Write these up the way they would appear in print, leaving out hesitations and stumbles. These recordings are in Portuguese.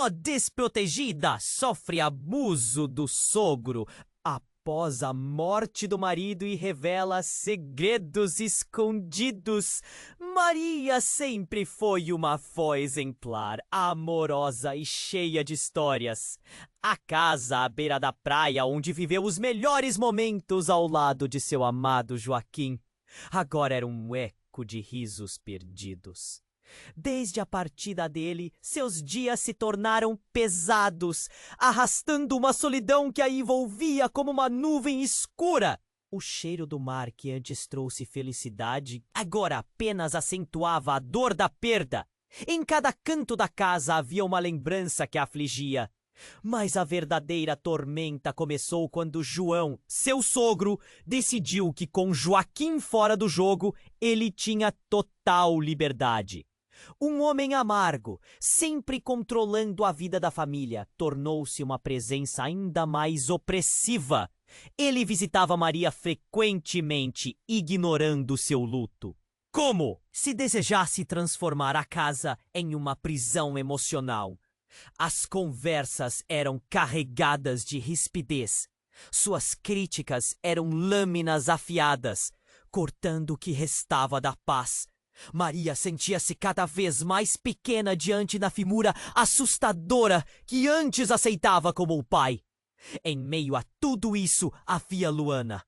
Avó desprotegida sofre abuso do sogro após a morte do marido e revela segredos escondidos. Maria sempre foi uma avó exemplar, amorosa e cheia de histórias. A casa à beira da praia onde viveu os melhores momentos ao lado de seu amado Joaquim agora era um eco de risos perdidos. Desde a partida dele, seus dias se tornaram pesados, arrastando uma solidão que a envolvia como uma nuvem escura. O cheiro do mar que antes trouxe felicidade, agora apenas acentuava a dor da perda. Em cada canto da casa havia uma lembrança que a afligia. Mas a verdadeira tormenta começou quando João, seu sogro, decidiu que com Joaquim fora do jogo, ele tinha total liberdade. Um homem amargo, sempre controlando a vida da família, tornou-se uma presença ainda mais opressiva. Ele visitava Maria frequentemente, ignorando seu luto. Como se desejasse transformar a casa em uma prisão emocional. As conversas eram carregadas de rispidez. Suas críticas eram lâminas afiadas, cortando o que restava da paz. Maria sentia-se cada vez mais pequena diante da figura assustadora que antes aceitava como o pai. Em meio a tudo isso havia Luana.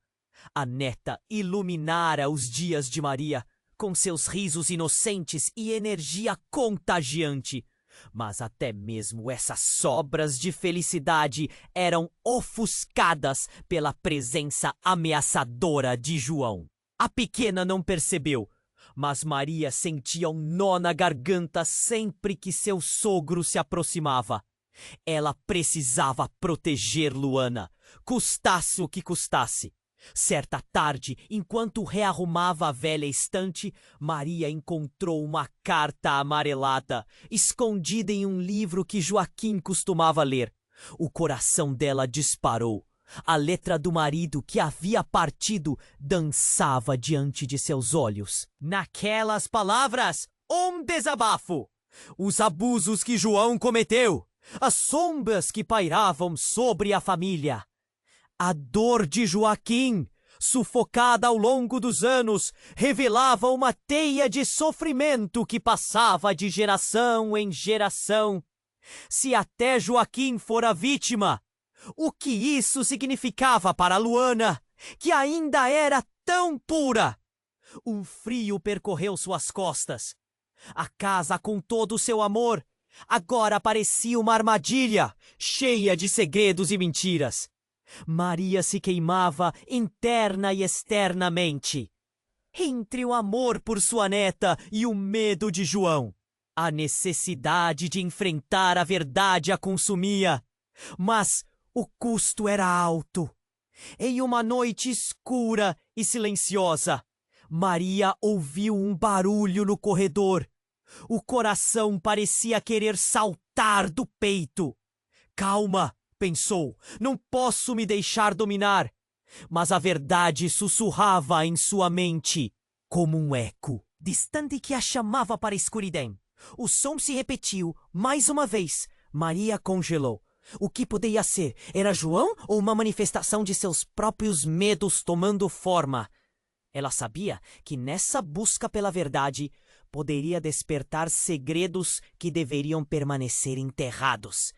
A neta iluminara os dias de Maria, com seus risos inocentes e energia contagiante. Mas até mesmo essas sobras de felicidade eram ofuscadas pela presença ameaçadora de João. A pequena não percebeu, mas Maria sentia um nó na garganta sempre que seu sogro se aproximava. Ela precisava proteger Luana, custasse o que custasse. Certa tarde, enquanto rearrumava a velha estante, Maria encontrou uma carta amarelada, escondida em um livro que Joaquim costumava ler. O coração dela disparou. A letra do marido que havia partido dançava diante de seus olhos. Naquelas palavras, um desabafo. Os abusos que João cometeu, as sombras que pairavam sobre a família. A dor de Joaquim, sufocada ao longo dos anos, revelava uma teia de sofrimento que passava de geração em geração. Se até Joaquim fora vítima, o que isso significava para Luana, que ainda era tão pura? Um frio percorreu suas costas. A casa, com todo o seu amor, agora parecia uma armadilha, cheia de segredos e mentiras. Maria se queimava interna e externamente. Entre o amor por sua neta e o medo de João, a necessidade de enfrentar a verdade a consumia. Mas o custo era alto. Em uma noite escura e silenciosa, Maria ouviu um barulho no corredor. O coração parecia querer saltar do peito. Calma, pensou, não posso me deixar dominar. Mas a verdade sussurrava em sua mente, como um eco distante que a chamava para a escuridão. O som se repetiu mais uma vez. Maria congelou. O que poderia ser? Era João ou uma manifestação de seus próprios medos tomando forma? Ela sabia que nessa busca pela verdade poderia despertar segredos que deveriam permanecer enterrados.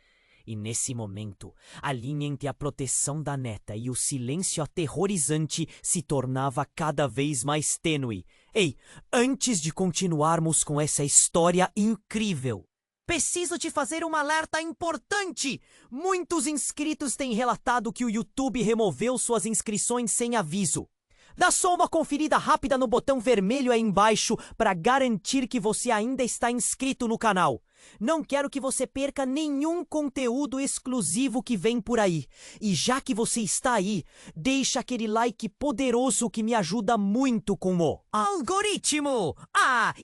E nesse momento, a linha entre a proteção da neta e o silêncio aterrorizante se tornava cada vez mais tênue. Ei, antes de continuarmos com essa história incrível, preciso te fazer um alerta importante! Muitos inscritos têm relatado que o YouTube removeu suas inscrições sem aviso. Dá só uma conferida rápida no botão vermelho aí embaixo para garantir que você ainda está inscrito no canal. Não quero que você perca nenhum conteúdo exclusivo que vem por aí. E já que você está aí, deixa aquele like poderoso que me ajuda muito com o algoritmo.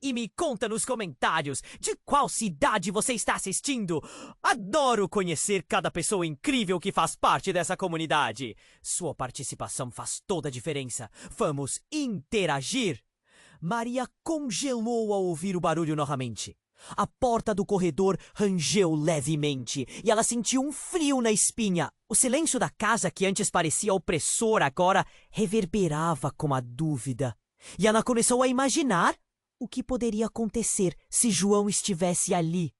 E me conta nos comentários de qual cidade você está assistindo. Adoro conhecer cada pessoa incrível que faz parte dessa comunidade. Sua participação faz toda a diferença. Vamos interagir. Maria congelou ao ouvir o barulho novamente. A porta do corredor rangeu levemente e ela sentiu um frio na espinha. O silêncio da casa, que antes parecia opressor, agora reverberava com a dúvida. E ela começou a imaginar o que poderia acontecer se João estivesse ali,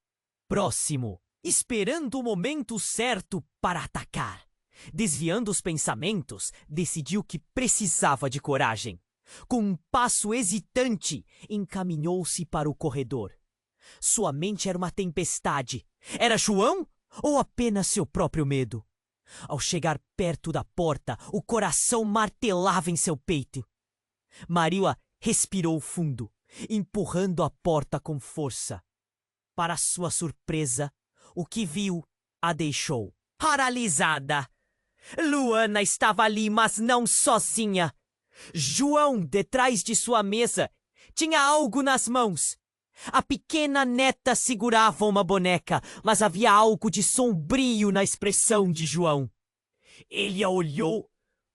próximo, esperando o momento certo para atacar. Desviando os pensamentos, decidiu que precisava de coragem. Com um passo hesitante, encaminhou-se para o corredor. Sua mente era uma tempestade. Era João ou apenas seu próprio medo? Ao chegar perto da porta, o coração martelava em seu peito. Maria respirou fundo, empurrando a porta com força. Para sua surpresa, o que viu a deixou paralisada. Luana estava ali, mas não sozinha. João, detrás de sua mesa, tinha algo nas mãos. A pequena neta segurava uma boneca, mas havia algo de sombrio na expressão de João. Ele a olhou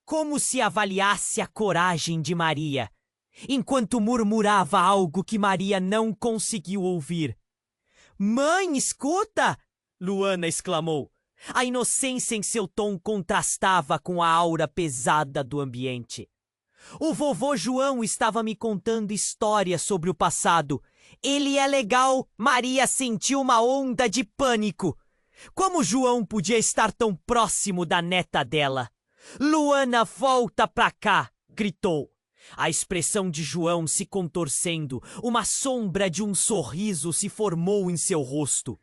como se avaliasse a coragem de Maria, enquanto murmurava algo que Maria não conseguiu ouvir. "Mãe, escuta!" Luana exclamou. A inocência em seu tom contrastava com a aura pesada do ambiente. "O vovô João estava me contando histórias sobre o passado. Ele é legal." Maria sentiu uma onda de pânico. Como João podia estar tão próximo da neta dela? "Luana, volta pra cá!" gritou. A expressão de João se contorcendo, uma sombra de um sorriso se formou em seu rosto.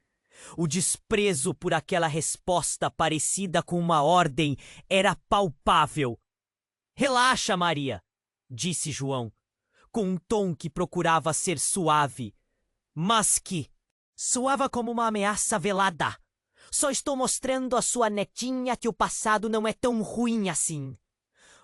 O desprezo por aquela resposta parecida com uma ordem era palpável. "Relaxa, Maria", disse João, com um tom que procurava ser suave, mas que soava como uma ameaça velada. "Só estou mostrando à sua netinha que o passado não é tão ruim assim."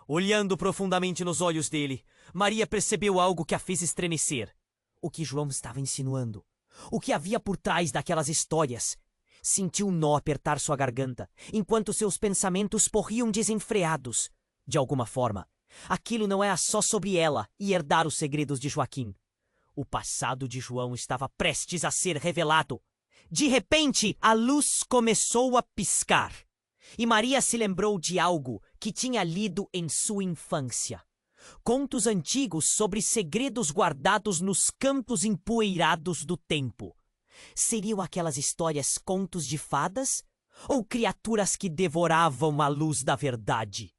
Olhando profundamente nos olhos dele, Maria percebeu algo que a fez estremecer. O que João estava insinuando? O que havia por trás daquelas histórias? Sentiu um nó apertar sua garganta, enquanto seus pensamentos corriam desenfreados. De alguma forma, aquilo não era só sobre ela e herdar os segredos de Joaquim. O passado de João estava prestes a ser revelado. De repente, a luz começou a piscar. E Maria se lembrou de algo que tinha lido em sua infância. Contos antigos sobre segredos guardados nos cantos empoeirados do tempo. Seriam aquelas histórias contos de fadas? Ou criaturas que devoravam a luz da verdade?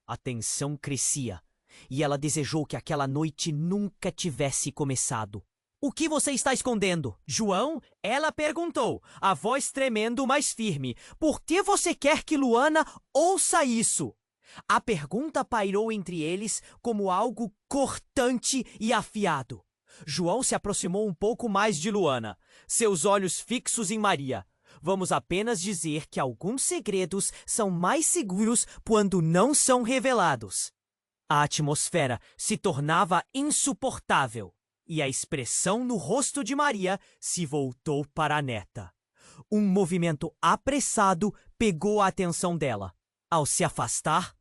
A tensão crescia, e ela desejou que aquela noite nunca tivesse começado. "O que você está escondendo, João?" ela perguntou, a voz tremendo mais firme. "Por que você quer que Luana ouça isso?" A pergunta pairou entre eles como algo cortante e afiado. João se aproximou um pouco mais de Luana, seus olhos fixos em Maria. Vamos apenas dizer que alguns segredos são mais seguros quando não são revelados. A atmosfera se tornava insuportável e a expressão no rosto de Maria se voltou para a neta. Um movimento apressado pegou a atenção dela. Ao se afastar,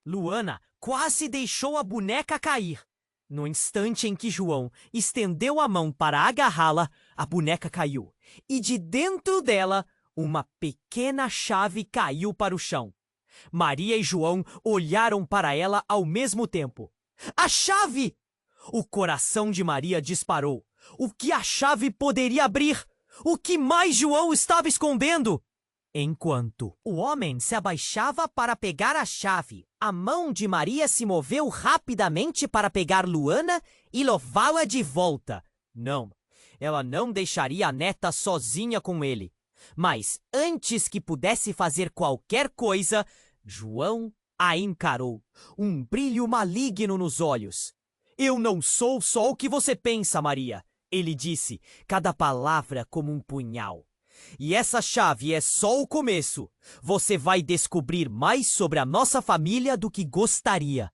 Luana quase deixou a boneca cair. No instante em que João estendeu a mão para agarrá-la, a boneca caiu, e de dentro dela, uma pequena chave caiu para o chão. Maria e João olharam para ela ao mesmo tempo. "A chave!" O coração de Maria disparou. O que a chave poderia abrir? O que mais João estava escondendo? Enquanto o homem se abaixava para pegar a chave, a mão de Maria se moveu rapidamente para pegar Luana e levá-la de volta. Não, ela não deixaria a neta sozinha com ele. Mas antes que pudesse fazer qualquer coisa, João a encarou, um brilho maligno nos olhos. "Eu não sou só o que você pensa, Maria", ele disse, cada palavra como um punhal. "E essa chave é só o começo. Você vai descobrir mais sobre a nossa família do que gostaria."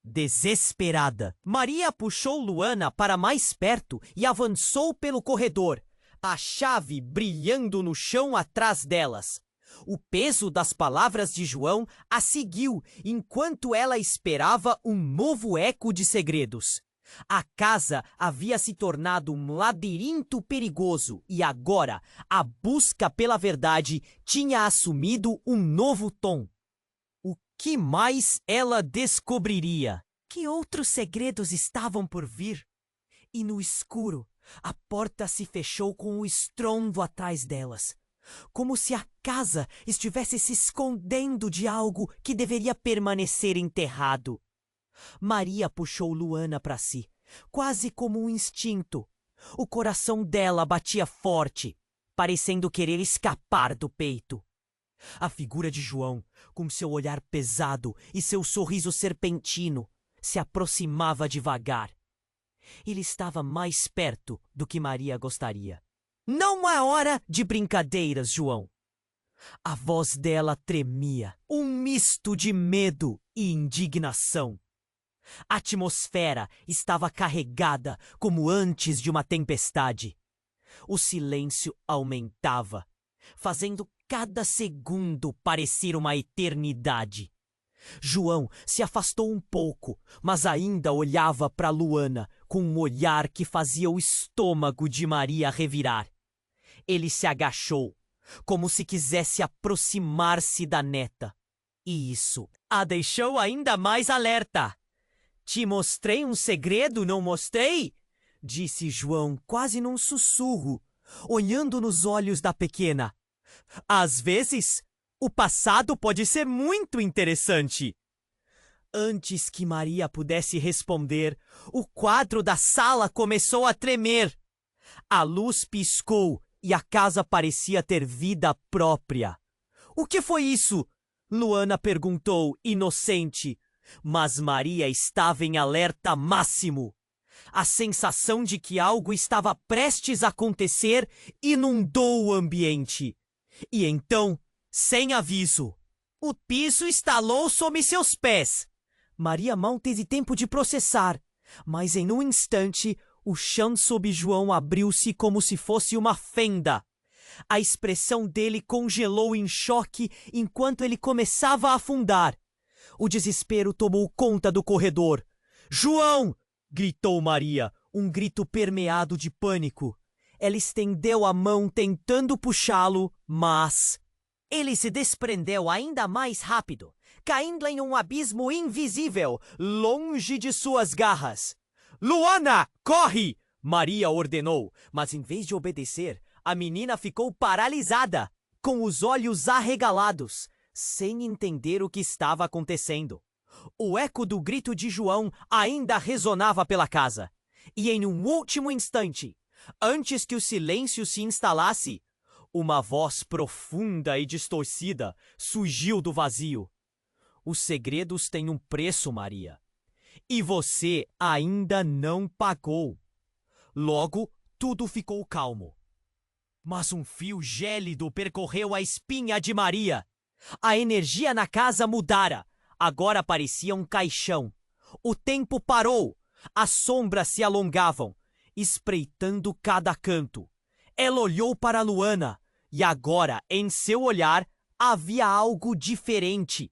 Desesperada, Maria puxou Luana para mais perto e avançou pelo corredor, a chave brilhando no chão atrás delas. O peso das palavras de João a seguiu enquanto ela esperava um novo eco de segredos. A casa havia se tornado um labirinto perigoso e agora a busca pela verdade tinha assumido um novo tom. O que mais ela descobriria? Que outros segredos estavam por vir? E no escuro, a porta se fechou com o estrondo atrás delas, como se a casa estivesse se escondendo de algo que deveria permanecer enterrado. Maria puxou Luana para si, quase como um instinto. O coração dela batia forte, parecendo querer escapar do peito. A figura de João, com seu olhar pesado e seu sorriso serpentino, se aproximava devagar. Ele estava mais perto do que Maria gostaria. Não é hora de brincadeiras, João. A voz dela tremia, um misto de medo e indignação. A atmosfera estava carregada como antes de uma tempestade. O silêncio aumentava, fazendo cada segundo parecer uma eternidade. João se afastou um pouco, mas ainda olhava para Luana com um olhar que fazia o estômago de Maria revirar. Ele se agachou, como se quisesse aproximar-se da neta. E isso a deixou ainda mais alerta. Te mostrei um segredo, não mostrei? Disse João quase num sussurro, olhando nos olhos da pequena. Às vezes, o passado pode ser muito interessante. Antes que Maria pudesse responder, o quadro da sala começou a tremer. A luz piscou e a casa parecia ter vida própria. O que foi isso? Luana perguntou, inocente. Mas Maria estava em alerta máximo. A sensação de que algo estava prestes a acontecer inundou o ambiente. E então, sem aviso, o piso estalou sob seus pés. Maria mal teve tempo de processar, mas em um instante o chão sob João abriu-se como se fosse uma fenda. A expressão dele congelou em choque enquanto ele começava a afundar. O desespero tomou conta do corredor. João! Gritou Maria, um grito permeado de pânico. Ela estendeu a mão tentando puxá-lo, mas ele se desprendeu ainda mais rápido, caindo em um abismo invisível, longe de suas garras. Luana, corre! Maria ordenou, mas em vez de obedecer, a menina ficou paralisada, com os olhos arregalados, sem entender o que estava acontecendo. O eco do grito de João ainda ressonava pela casa. E em um último instante, antes que o silêncio se instalasse, uma voz profunda e distorcida surgiu do vazio. Os segredos têm um preço, Maria. E você ainda não pagou. Logo, tudo ficou calmo. Mas um fio gélido percorreu a espinha de Maria. A energia na casa mudara. Agora parecia um caixão. O tempo parou. As sombras se alongavam, espreitando cada canto. Ela olhou para Luana, e agora, em seu olhar, havia algo diferente.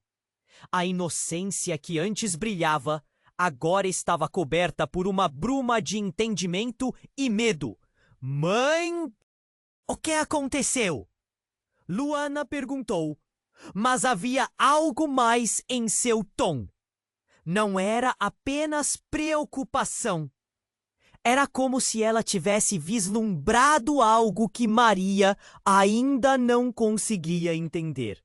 A inocência que antes brilhava, agora estava coberta por uma bruma de entendimento e medo. Mãe! O que aconteceu? Luana perguntou, mas havia algo mais em seu tom. Não era apenas preocupação. Era como se ela tivesse vislumbrado algo que Maria ainda não conseguia entender.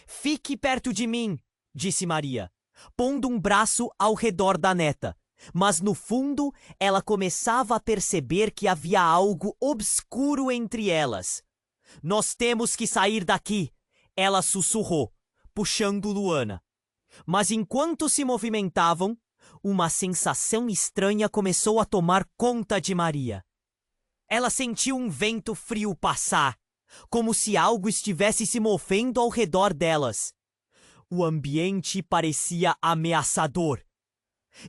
Fique perto de mim, disse Maria, pondo um braço ao redor da neta. Mas no fundo, ela começava a perceber que havia algo obscuro entre elas. Nós temos que sair daqui, ela sussurrou, puxando Luana. Mas enquanto se movimentavam, uma sensação estranha começou a tomar conta de Maria. Ela sentiu um vento frio passar, como se algo estivesse se movendo ao redor delas. O ambiente parecia ameaçador.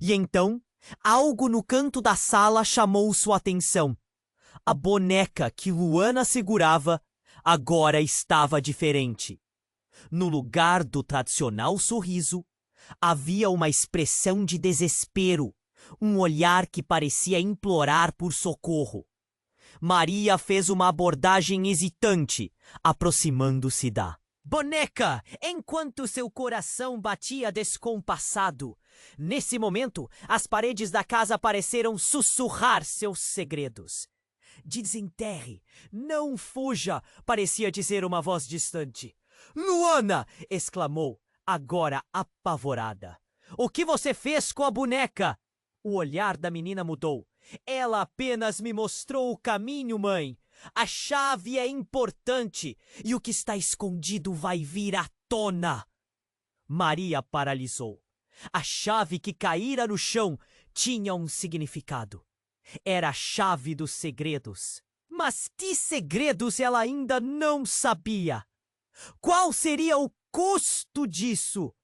E então, algo no canto da sala chamou sua atenção. A boneca que Luana segurava agora estava diferente. No lugar do tradicional sorriso, havia uma expressão de desespero, um olhar que parecia implorar por socorro. Maria fez uma abordagem hesitante, aproximando-se da boneca, enquanto seu coração batia descompassado. Nesse momento, as paredes da casa pareceram sussurrar seus segredos. Desenterre, não fuja, parecia dizer uma voz distante. Luana! Exclamou, agora apavorada. O que você fez com a boneca? O olhar da menina mudou. Ela apenas me mostrou o caminho, mãe. A chave é importante e o que está escondido vai vir à tona. Maria paralisou. A chave que caíra no chão tinha um significado. Era a chave dos segredos. Mas que segredos ela ainda não sabia? Qual seria o custo disso?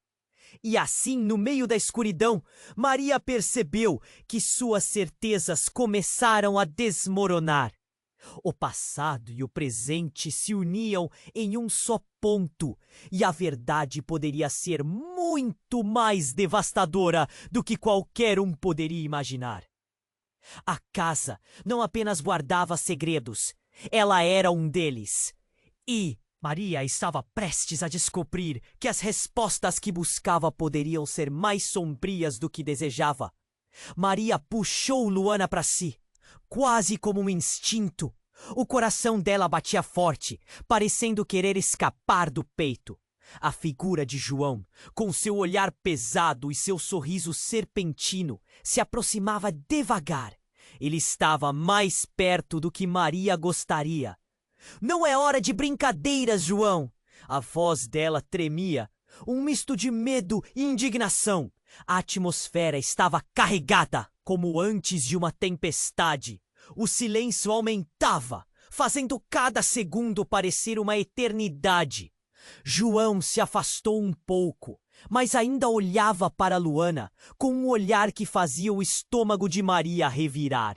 E assim, no meio da escuridão, Maria percebeu que suas certezas começaram a desmoronar. O passado e o presente se uniam em um só ponto, e a verdade poderia ser muito mais devastadora do que qualquer um poderia imaginar. A casa não apenas guardava segredos, ela era um deles. E Maria estava prestes a descobrir que as respostas que buscava poderiam ser mais sombrias do que desejava. Maria puxou Luana para si, quase como um instinto. O coração dela batia forte, parecendo querer escapar do peito. A figura de João, com seu olhar pesado e seu sorriso serpentino, se aproximava devagar. Ele estava mais perto do que Maria gostaria. Não é hora de brincadeiras, João! A voz dela tremia, um misto de medo e indignação. A atmosfera estava carregada, como antes de uma tempestade. O silêncio aumentava, fazendo cada segundo parecer uma eternidade. João se afastou um pouco, mas ainda olhava para Luana com um olhar que fazia o estômago de Maria revirar.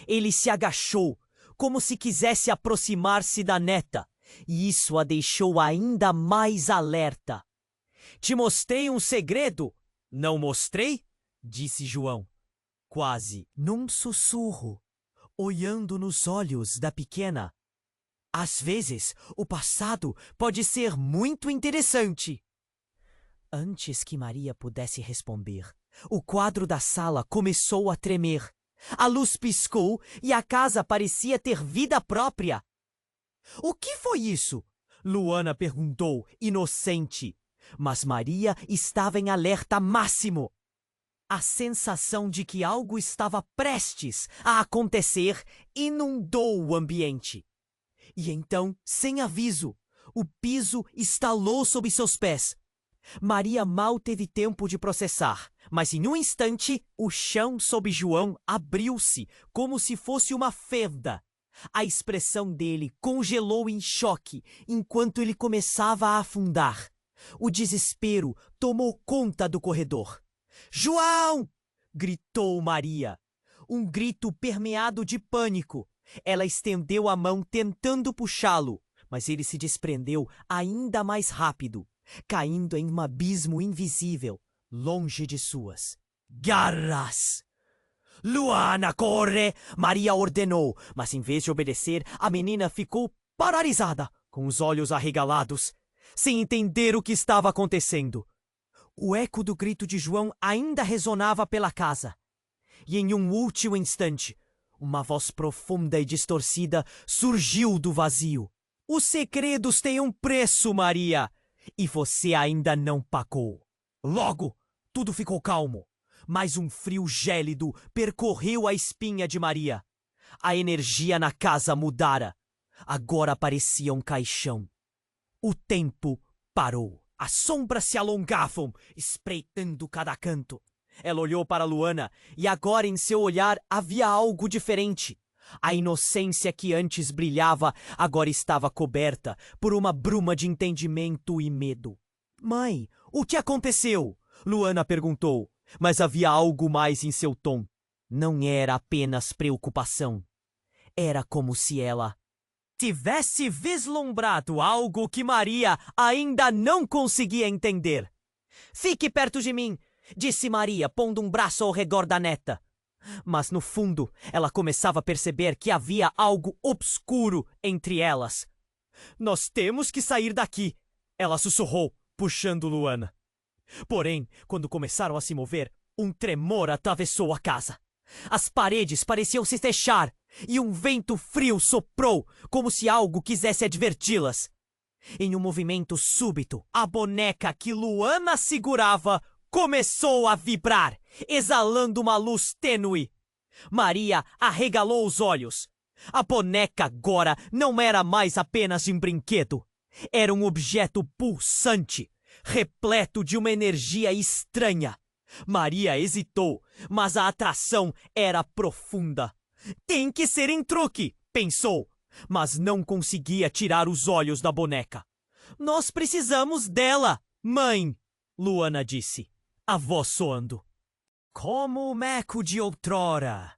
Ele se agachou, como se quisesse aproximar-se da neta, e isso a deixou ainda mais alerta. Te mostrei um segredo, não mostrei? Disse João, quase num sussurro, olhando nos olhos da pequena. Às vezes, o passado pode ser muito interessante. Antes que Maria pudesse responder, o quadro da sala começou a tremer. A luz piscou e a casa parecia ter vida própria. O que foi isso? Luana perguntou, inocente. Mas Maria estava em alerta máximo. A sensação de que algo estava prestes a acontecer inundou o ambiente. E então, sem aviso, o piso estalou sob seus pés. Maria mal teve tempo de processar, mas em um instante, o chão sob João abriu-se como se fosse uma fenda. A expressão dele congelou em choque enquanto ele começava a afundar. O desespero tomou conta do corredor. João! Gritou Maria. Um grito permeado de pânico. Ela estendeu a mão tentando puxá-lo, mas ele se desprendeu ainda mais rápido, caindo em um abismo invisível, longe de suas garras. Luana, corre! Maria ordenou, mas em vez de obedecer, a menina ficou paralisada, com os olhos arregalados, sem entender o que estava acontecendo. O eco do grito de João ainda ressonava pela casa. E em um último instante, uma voz profunda e distorcida surgiu do vazio. Os segredos têm um preço, Maria, e você ainda não pagou. Logo, tudo ficou calmo, mas um frio gélido percorreu a espinha de Maria. A energia na casa mudara. Agora parecia um caixão. O tempo parou. As sombras se alongavam, espreitando cada canto. Ela olhou para Luana e agora em seu olhar havia algo diferente. A inocência que antes brilhava agora estava coberta por uma bruma de entendimento e medo. Mãe, o que aconteceu? Luana perguntou, mas havia algo mais em seu tom. Não era apenas preocupação. Era como se ela tivesse vislumbrado algo que Maria ainda não conseguia entender. Fique perto de mim, disse Maria, pondo um braço ao redor da neta. Mas no fundo, ela começava a perceber que havia algo obscuro entre elas. Nós temos que sair daqui, ela sussurrou, puxando Luana. Porém, quando começaram a se mover, um tremor atravessou a casa. As paredes pareciam se fechar e um vento frio soprou, como se algo quisesse adverti-las. Em um movimento súbito, a boneca que Luana segurava começou a vibrar, exalando uma luz tênue. Maria arregalou os olhos. A boneca agora não era mais apenas um brinquedo. Era um objeto pulsante, repleto de uma energia estranha. Maria hesitou, mas a atração era profunda. Tem que ser em truque, pensou, mas não conseguia tirar os olhos da boneca. Nós precisamos dela, mãe, Luana disse, a voz soando. Como o Meco de outrora.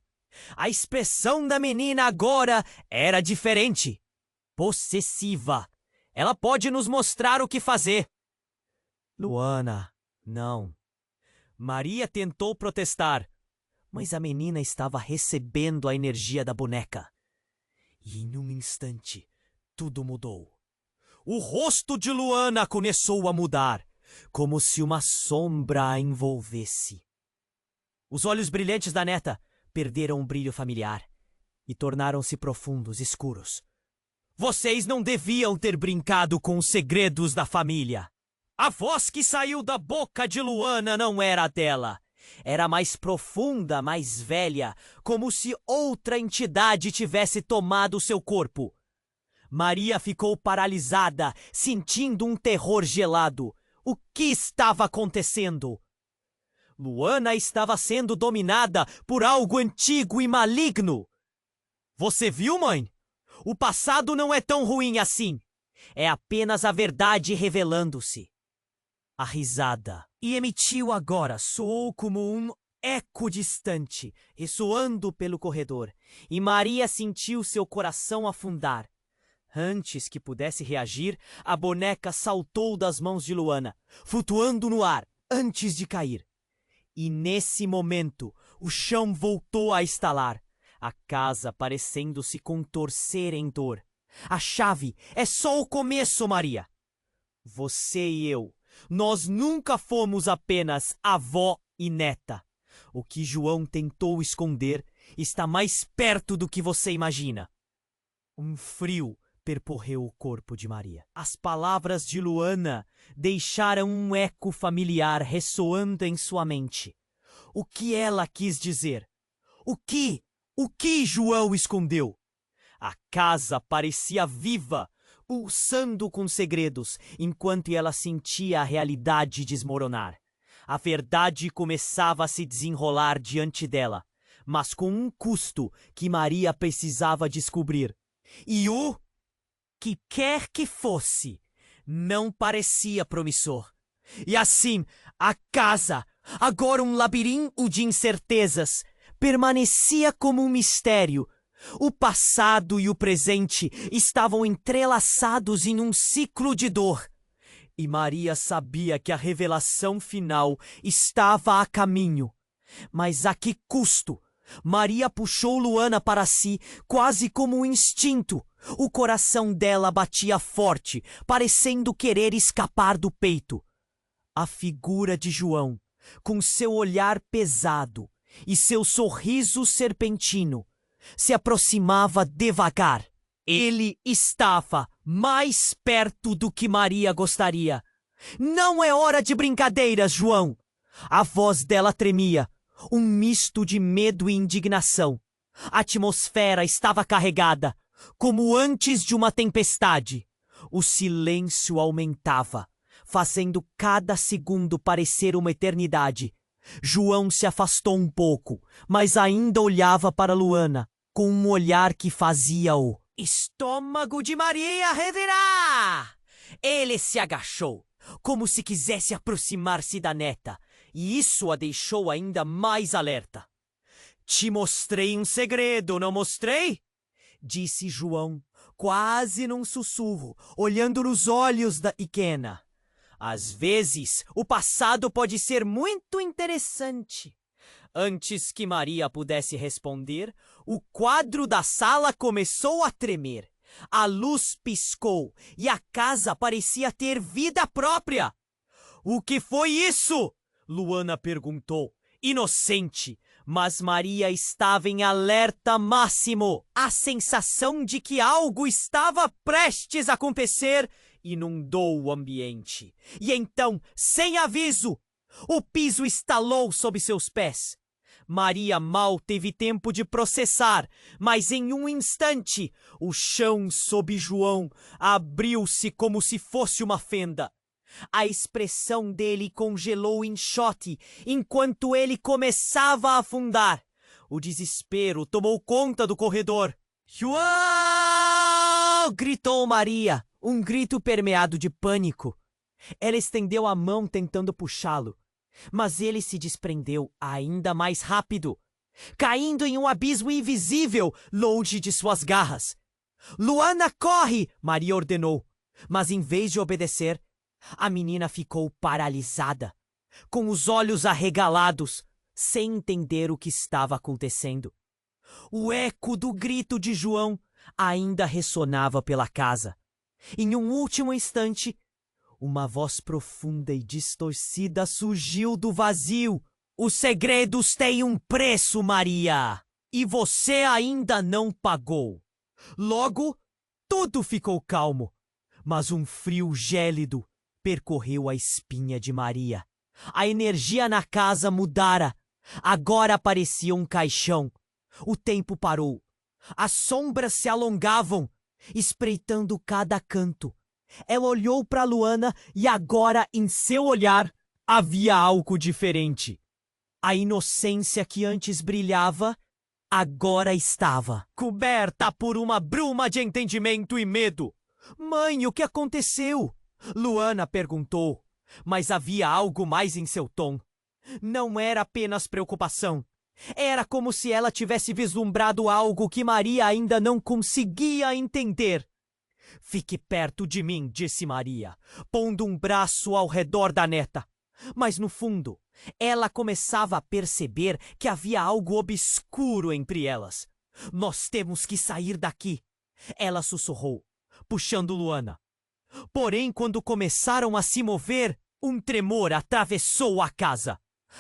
A expressão da menina agora era diferente. Possessiva. Ela pode nos mostrar o que fazer. Luana, não. Maria tentou protestar, mas a menina estava recebendo a energia da boneca. E em um instante, tudo mudou. O rosto de Luana começou a mudar, como se uma sombra a envolvesse. Os olhos brilhantes da neta perderam o brilho familiar e tornaram-se profundos, escuros. Vocês não deviam ter brincado com os segredos da família. A voz que saiu da boca de Luana não era a dela. Era mais profunda, mais velha, como se outra entidade tivesse tomado seu corpo. Maria ficou paralisada, sentindo um terror gelado. O que estava acontecendo? Luana estava sendo dominada por algo antigo e maligno. Você viu, mãe? O passado não é tão ruim assim. É apenas a verdade revelando-se. A risada, e emitiu agora, soou como um eco distante, ressoando pelo corredor, e Maria sentiu seu coração afundar. Antes que pudesse reagir, a boneca saltou das mãos de Luana, flutuando no ar, antes de cair. E nesse momento, o chão voltou a estalar, a casa parecendo se contorcer em dor. A chave é só o começo, Maria. Você e eu, nós nunca fomos apenas avó e neta. O que João tentou esconder está mais perto do que você imagina. Um frio percorreu o corpo de Maria. As palavras de Luana deixaram um eco familiar ressoando em sua mente. O que ela quis dizer? O que João escondeu? A casa parecia viva, pulsando com segredos, enquanto ela sentia a realidade desmoronar. A verdade começava a se desenrolar diante dela, mas com um custo que Maria precisava descobrir. E o que quer que fosse, não parecia promissor. E assim, a casa, agora um labirinto de incertezas, permanecia como um mistério. O passado e o presente estavam entrelaçados em um ciclo de dor. E Maria sabia que a revelação final estava a caminho. Mas a que custo? Maria puxou Luana para si, quase como um instinto. O coração dela batia forte, parecendo querer escapar do peito. A figura de João, com seu olhar pesado e seu sorriso serpentino, se aproximava devagar. Ele estava mais perto do que Maria gostaria. Não é hora de brincadeiras, João! A voz dela tremia, um misto de medo e indignação. A atmosfera estava carregada, como antes de uma tempestade. O silêncio aumentava, fazendo cada segundo parecer uma eternidade. João se afastou um pouco, mas ainda olhava para Luana, com um olhar que fazia o estômago de Maria revirar. Ele se agachou, como se quisesse aproximar-se da neta, e isso a deixou ainda mais alerta. Te mostrei um segredo, não mostrei? Disse João, quase num sussurro, olhando nos olhos da pequena. Às vezes, o passado pode ser muito interessante. Antes que Maria pudesse responder, o quadro da sala começou a tremer. A luz piscou e a casa parecia ter vida própria. O que foi isso? Luana perguntou, inocente, mas Maria estava em alerta máximo. A sensação de que algo estava prestes a acontecer inundou o ambiente. E então, sem aviso, o piso estalou sob seus pés. Maria mal teve tempo de processar, mas em um instante, o chão sob João abriu-se como se fosse uma fenda. A expressão dele congelou em choque enquanto ele começava a afundar. O desespero tomou conta do corredor. "João!" gritou Maria, um grito permeado de pânico. Ela estendeu a mão tentando puxá-lo, mas ele se desprendeu ainda mais rápido, caindo em um abismo invisível longe de suas garras. "Luana, corre!" Maria ordenou, mas em vez de obedecer, a menina ficou paralisada, com os olhos arregalados, sem entender o que estava acontecendo. O eco do grito de João ainda ressonava pela casa. Em um último instante, uma voz profunda e distorcida surgiu do vazio. "Os segredos têm um preço, Maria, e você ainda não pagou." Logo, tudo ficou calmo, mas um frio gélido percorreu a espinha de Maria. A energia na casa mudara. Agora parecia um caixão. O tempo parou. As sombras se alongavam, espreitando cada canto. Ela olhou para Luana e agora, em seu olhar, havia algo diferente. A inocência que antes brilhava, agora estava coberta por uma bruma de entendimento e medo. "Mãe, o que aconteceu?" Luana perguntou, mas havia algo mais em seu tom. Não era apenas preocupação. Era como se ela tivesse vislumbrado algo que Maria ainda não conseguia entender. "Fique perto de mim", disse Maria, pondo um braço ao redor da neta. Mas no fundo, ela começava a perceber que havia algo obscuro entre elas. "Nós temos que sair daqui", ela sussurrou, puxando Luana. Porém, quando começaram a se mover, um tremor atravessou a casa.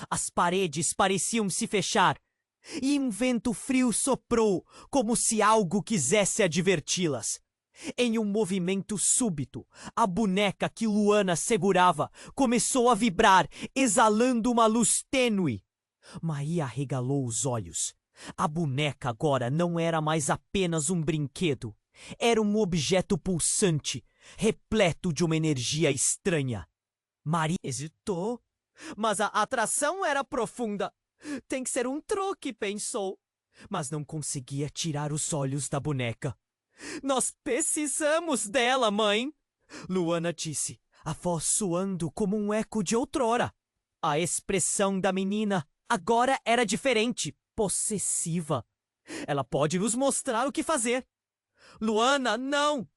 As paredes pareciam se fechar, e um vento frio soprou, como se algo quisesse adverti-las. Em um movimento súbito, a boneca que Luana segurava começou a vibrar, exalando uma luz tênue. Maria arregalou os olhos. A boneca agora não era mais apenas um brinquedo. Era um objeto pulsante, repleto de uma energia estranha. Maria hesitou, mas a atração era profunda. Tem que ser um truque, pensou, mas não conseguia tirar os olhos da boneca. "Nós precisamos dela, mãe", Luana disse, a voz soando como um eco de outrora. A expressão da menina agora era diferente, possessiva. "Ela pode nos mostrar o que fazer." "Luana, não!"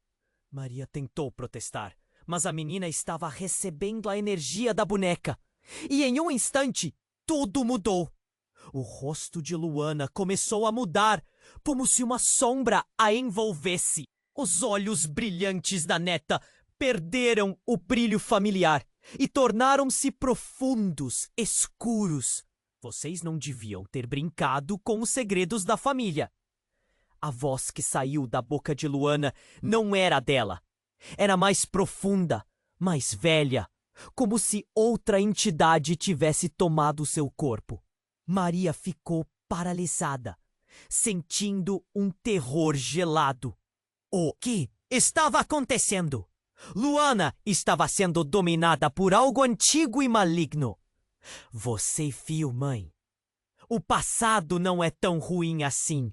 Maria tentou protestar, mas a menina estava recebendo a energia da boneca. E em um instante, tudo mudou. O rosto de Luana começou a mudar, como se uma sombra a envolvesse. Os olhos brilhantes da neta perderam o brilho familiar e tornaram-se profundos, escuros. Vocês não deviam ter brincado com os segredos da família. A voz que saiu da boca de Luana não era dela. Era mais profunda, mais velha, como se outra entidade tivesse tomado seu corpo. Maria ficou paralisada, sentindo um terror gelado. O que estava acontecendo? Luana estava sendo dominada por algo antigo e maligno. Você viu, mãe? O passado não é tão ruim assim.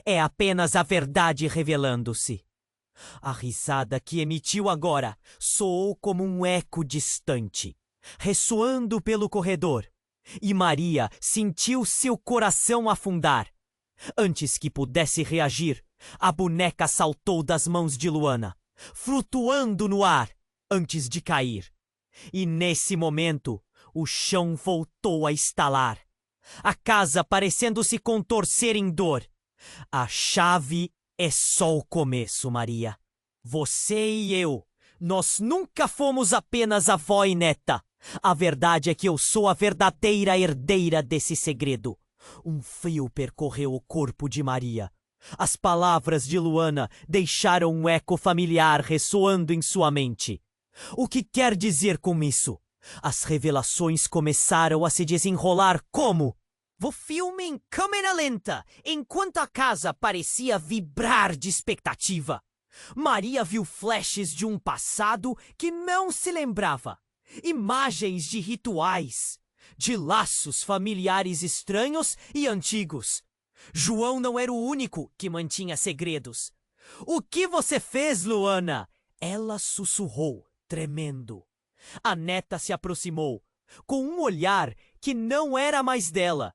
É apenas a verdade revelando-se. A risada que emitiu agora soou como um eco distante, ressoando pelo corredor, e Maria sentiu seu coração afundar. Antes que pudesse reagir, a boneca saltou das mãos de Luana, flutuando no ar antes de cair. E nesse momento, o chão voltou a estalar. a casa parecendo se contorcer em dor. A chave é só o começo, Maria. Você e eu, nós nunca fomos apenas avó e neta. A verdade é que eu sou a verdadeira herdeira desse segredo. Um frio percorreu o corpo de Maria. As palavras de Luana deixaram um eco familiar ressoando em sua mente. O que quer dizer com isso? As revelações começaram a se desenrolar como? O filme em câmera lenta, enquanto a casa parecia vibrar de expectativa. Maria viu flashes de um passado que não se lembrava. Imagens de rituais, de laços familiares estranhos e antigos. João não era o único que mantinha segredos. O que você fez, Luana? Ela sussurrou, tremendo. A neta se aproximou, com um olhar que não era mais dela.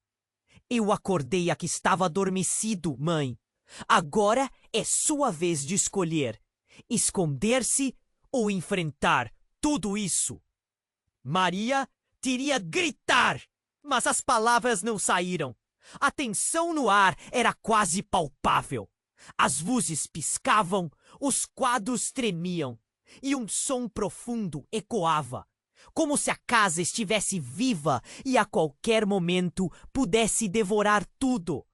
Eu acordei a que estava adormecido, mãe. Agora é sua vez de escolher: esconder-se ou enfrentar tudo isso. Maria teria gritar, mas as palavras não saíram. A tensão no ar era quase palpável. As luzes piscavam, os quadros tremiam, e um som profundo ecoava, como se a casa estivesse viva e a qualquer momento pudesse devorar tudo.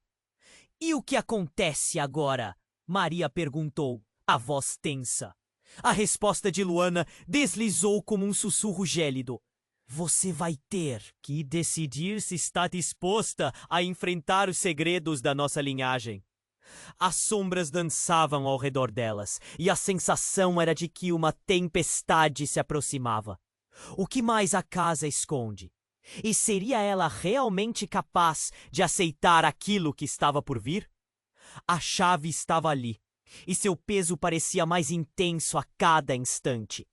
E o que acontece agora? Maria perguntou, a voz tensa. A resposta de Luana deslizou como um sussurro gélido. Você vai ter que decidir se está disposta a enfrentar os segredos da nossa linhagem. As sombras dançavam ao redor delas, e a sensação era de que uma tempestade se aproximava. O que mais a casa esconde? E seria ela realmente capaz de aceitar aquilo que estava por vir? A chave estava ali, e seu peso parecia mais intenso a cada instante.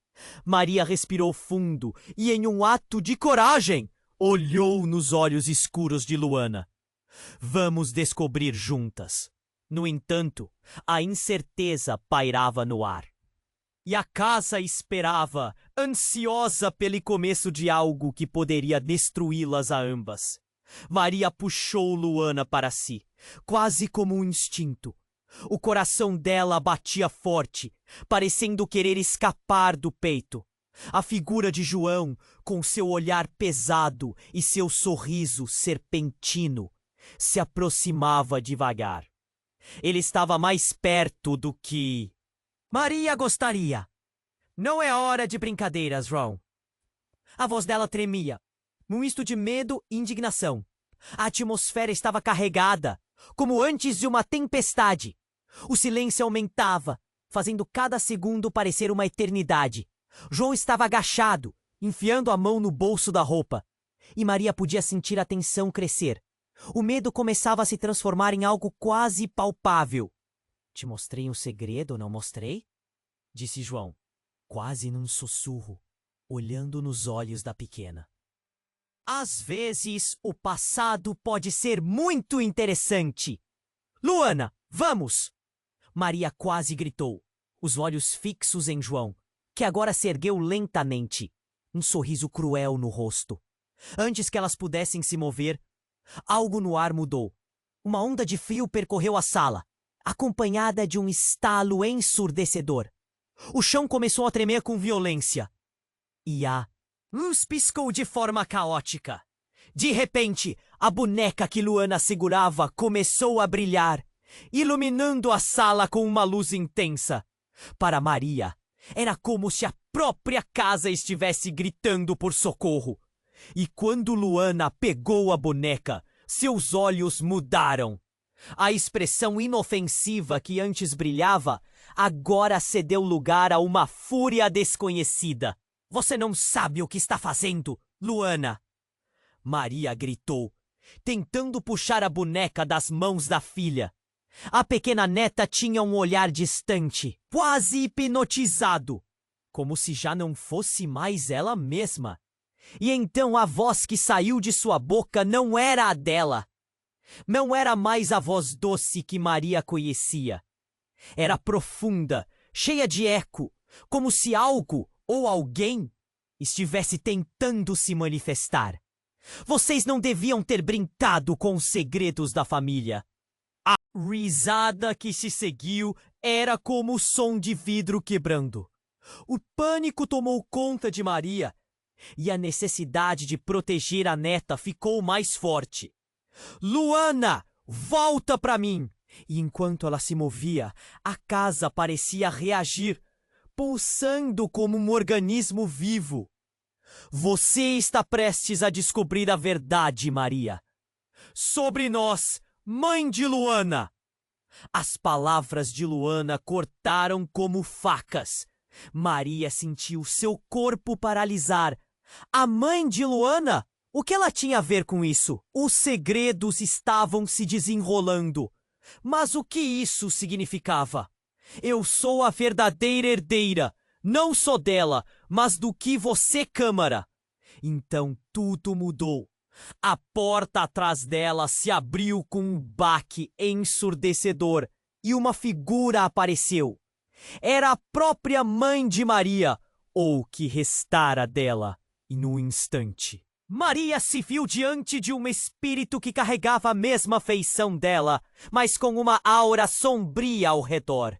Maria respirou fundo e, em um ato de coragem, olhou nos olhos escuros de Luana. Vamos descobrir juntas. No entanto, a incerteza pairava no ar. E a casa esperava, ansiosa pelo começo de algo que poderia destruí-las a ambas. Maria puxou Luana para si, quase como um instinto. O coração dela batia forte, parecendo querer escapar do peito. A figura de João, com seu olhar pesado e seu sorriso serpentino, se aproximava devagar. Ele estava mais perto do que Maria gostaria. Não é hora de brincadeiras, Ron. A voz dela tremia, um misto de medo e indignação. A atmosfera estava carregada, como antes de uma tempestade. O silêncio aumentava, fazendo cada segundo parecer uma eternidade. João estava agachado, enfiando a mão no bolso da roupa. E Maria podia sentir a tensão crescer. O medo começava a se transformar em algo quase palpável. Te mostrei um segredo, não mostrei? Disse João, quase num sussurro, olhando nos olhos da pequena. Às vezes, o passado pode ser muito interessante. Luana, vamos! Maria quase gritou, os olhos fixos em João, que agora se ergueu lentamente, um sorriso cruel no rosto. Antes que elas pudessem se mover, algo no ar mudou. Uma onda de frio percorreu a sala, acompanhada de um estalo ensurdecedor. O chão começou a tremer com violência. E a luz piscou de forma caótica. De repente, a boneca que Luana segurava começou a brilhar, iluminando a sala com uma luz intensa. Para Maria, era como se a própria casa estivesse gritando por socorro. E quando Luana pegou a boneca, seus olhos mudaram. A expressão inofensiva que antes brilhava, agora cedeu lugar a uma fúria desconhecida. Você não sabe o que está fazendo, Luana! Maria gritou, tentando puxar a boneca das mãos da filha. A pequena neta tinha um olhar distante, quase hipnotizado, como se já não fosse mais ela mesma. E então a voz que saiu de sua boca não era a dela. Não era mais a voz doce que Maria conhecia. Era profunda, cheia de eco, como se algo ou alguém estivesse tentando se manifestar. Vocês não deviam ter brincado com os segredos da família. A risada que se seguiu era como o som de vidro quebrando. O pânico tomou conta de Maria e a necessidade de proteger a neta ficou mais forte. Luana, volta para mim! E enquanto ela se movia, a casa parecia reagir, pulsando como um organismo vivo. Você está prestes a descobrir a verdade, Maria. Sobre nós, mãe de Luana! As palavras de Luana cortaram como facas. Maria sentiu seu corpo paralisar. A mãe de Luana? O que ela tinha a ver com isso? Os segredos estavam se desenrolando. Mas o que isso significava? Eu sou a verdadeira herdeira, não só dela, mas do que você, Câmara. Então tudo mudou. A porta atrás dela se abriu com um baque ensurdecedor e uma figura apareceu. Era a própria mãe de Maria, ou o que restara dela, e num instante Maria se viu diante de um espírito que carregava a mesma feição dela, mas com uma aura sombria ao redor.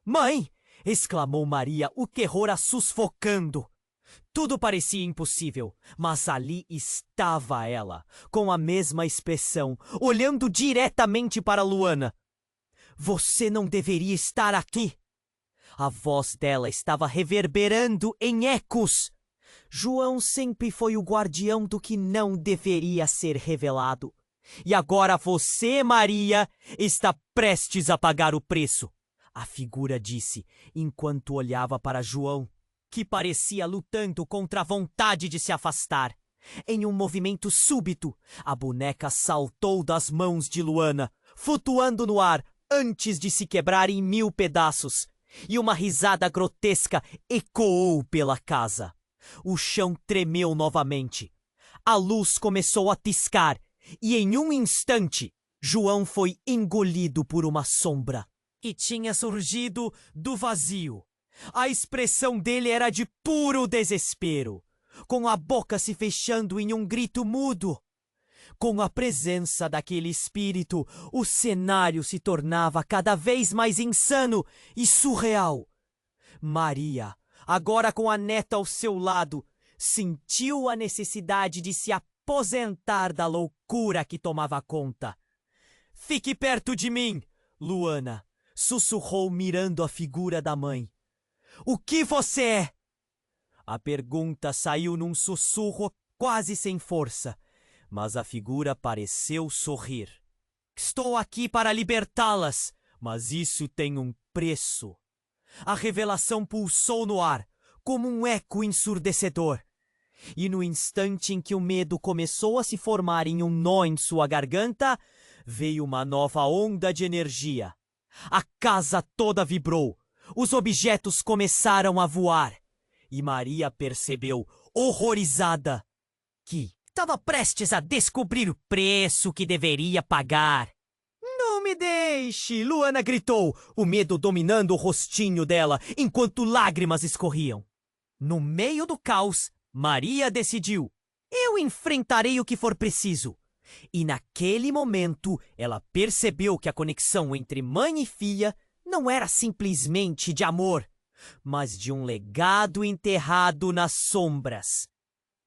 Mãe! Exclamou Maria, o terror a sufocando. Tudo parecia impossível, mas ali estava ela, com a mesma expressão, olhando diretamente para Luana. Você não deveria estar aqui! A voz dela estava reverberando em ecos. João sempre foi o guardião do que não deveria ser revelado. E agora você, Maria, está prestes a pagar o preço. A figura disse, enquanto olhava para João, que parecia lutando contra a vontade de se afastar. Em um movimento súbito, a boneca saltou das mãos de Luana, flutuando no ar antes de se quebrar em 1000 pedaços. E uma risada grotesca ecoou pela casa. O chão tremeu novamente. A luz começou a piscar e em um instante João foi engolido por uma sombra. E tinha surgido do vazio. A expressão dele era de puro desespero, com a boca se fechando em um grito mudo. Com a presença daquele espírito, o cenário se tornava cada vez mais insano e surreal. Maria, agora com a neta ao seu lado, sentiu a necessidade de se aposentar da loucura que tomava conta. Fique perto de mim, Luana, sussurrou mirando a figura da mãe. O que você é? A pergunta saiu num sussurro quase sem força, mas a figura pareceu sorrir. Estou aqui para libertá-las, mas isso tem um preço. A revelação pulsou no ar, como um eco ensurdecedor. E no instante em que o medo começou a se formar em um nó em sua garganta, veio uma nova onda de energia. A casa toda vibrou. Os objetos começaram a voar. E Maria percebeu, horrorizada, que estava prestes a descobrir o preço que deveria pagar. Não me deixe! Luana gritou, o medo dominando o rostinho dela, enquanto lágrimas escorriam. No meio do caos, Maria decidiu, eu enfrentarei o que for preciso. E naquele momento, ela percebeu que a conexão entre mãe e filha não era simplesmente de amor, mas de um legado enterrado nas sombras.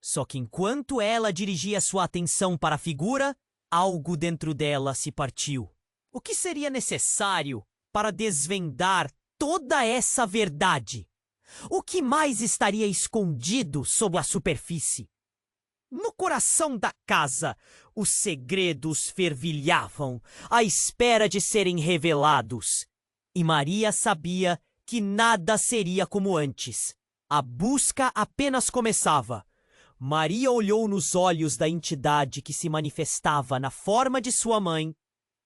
Só que enquanto ela dirigia sua atenção para a figura, algo dentro dela se partiu. O que seria necessário para desvendar toda essa verdade? O que mais estaria escondido sob a superfície? No coração da casa, os segredos fervilhavam, à espera de serem revelados. E Maria sabia que nada seria como antes. A busca apenas começava. Maria olhou nos olhos da entidade que se manifestava na forma de sua mãe,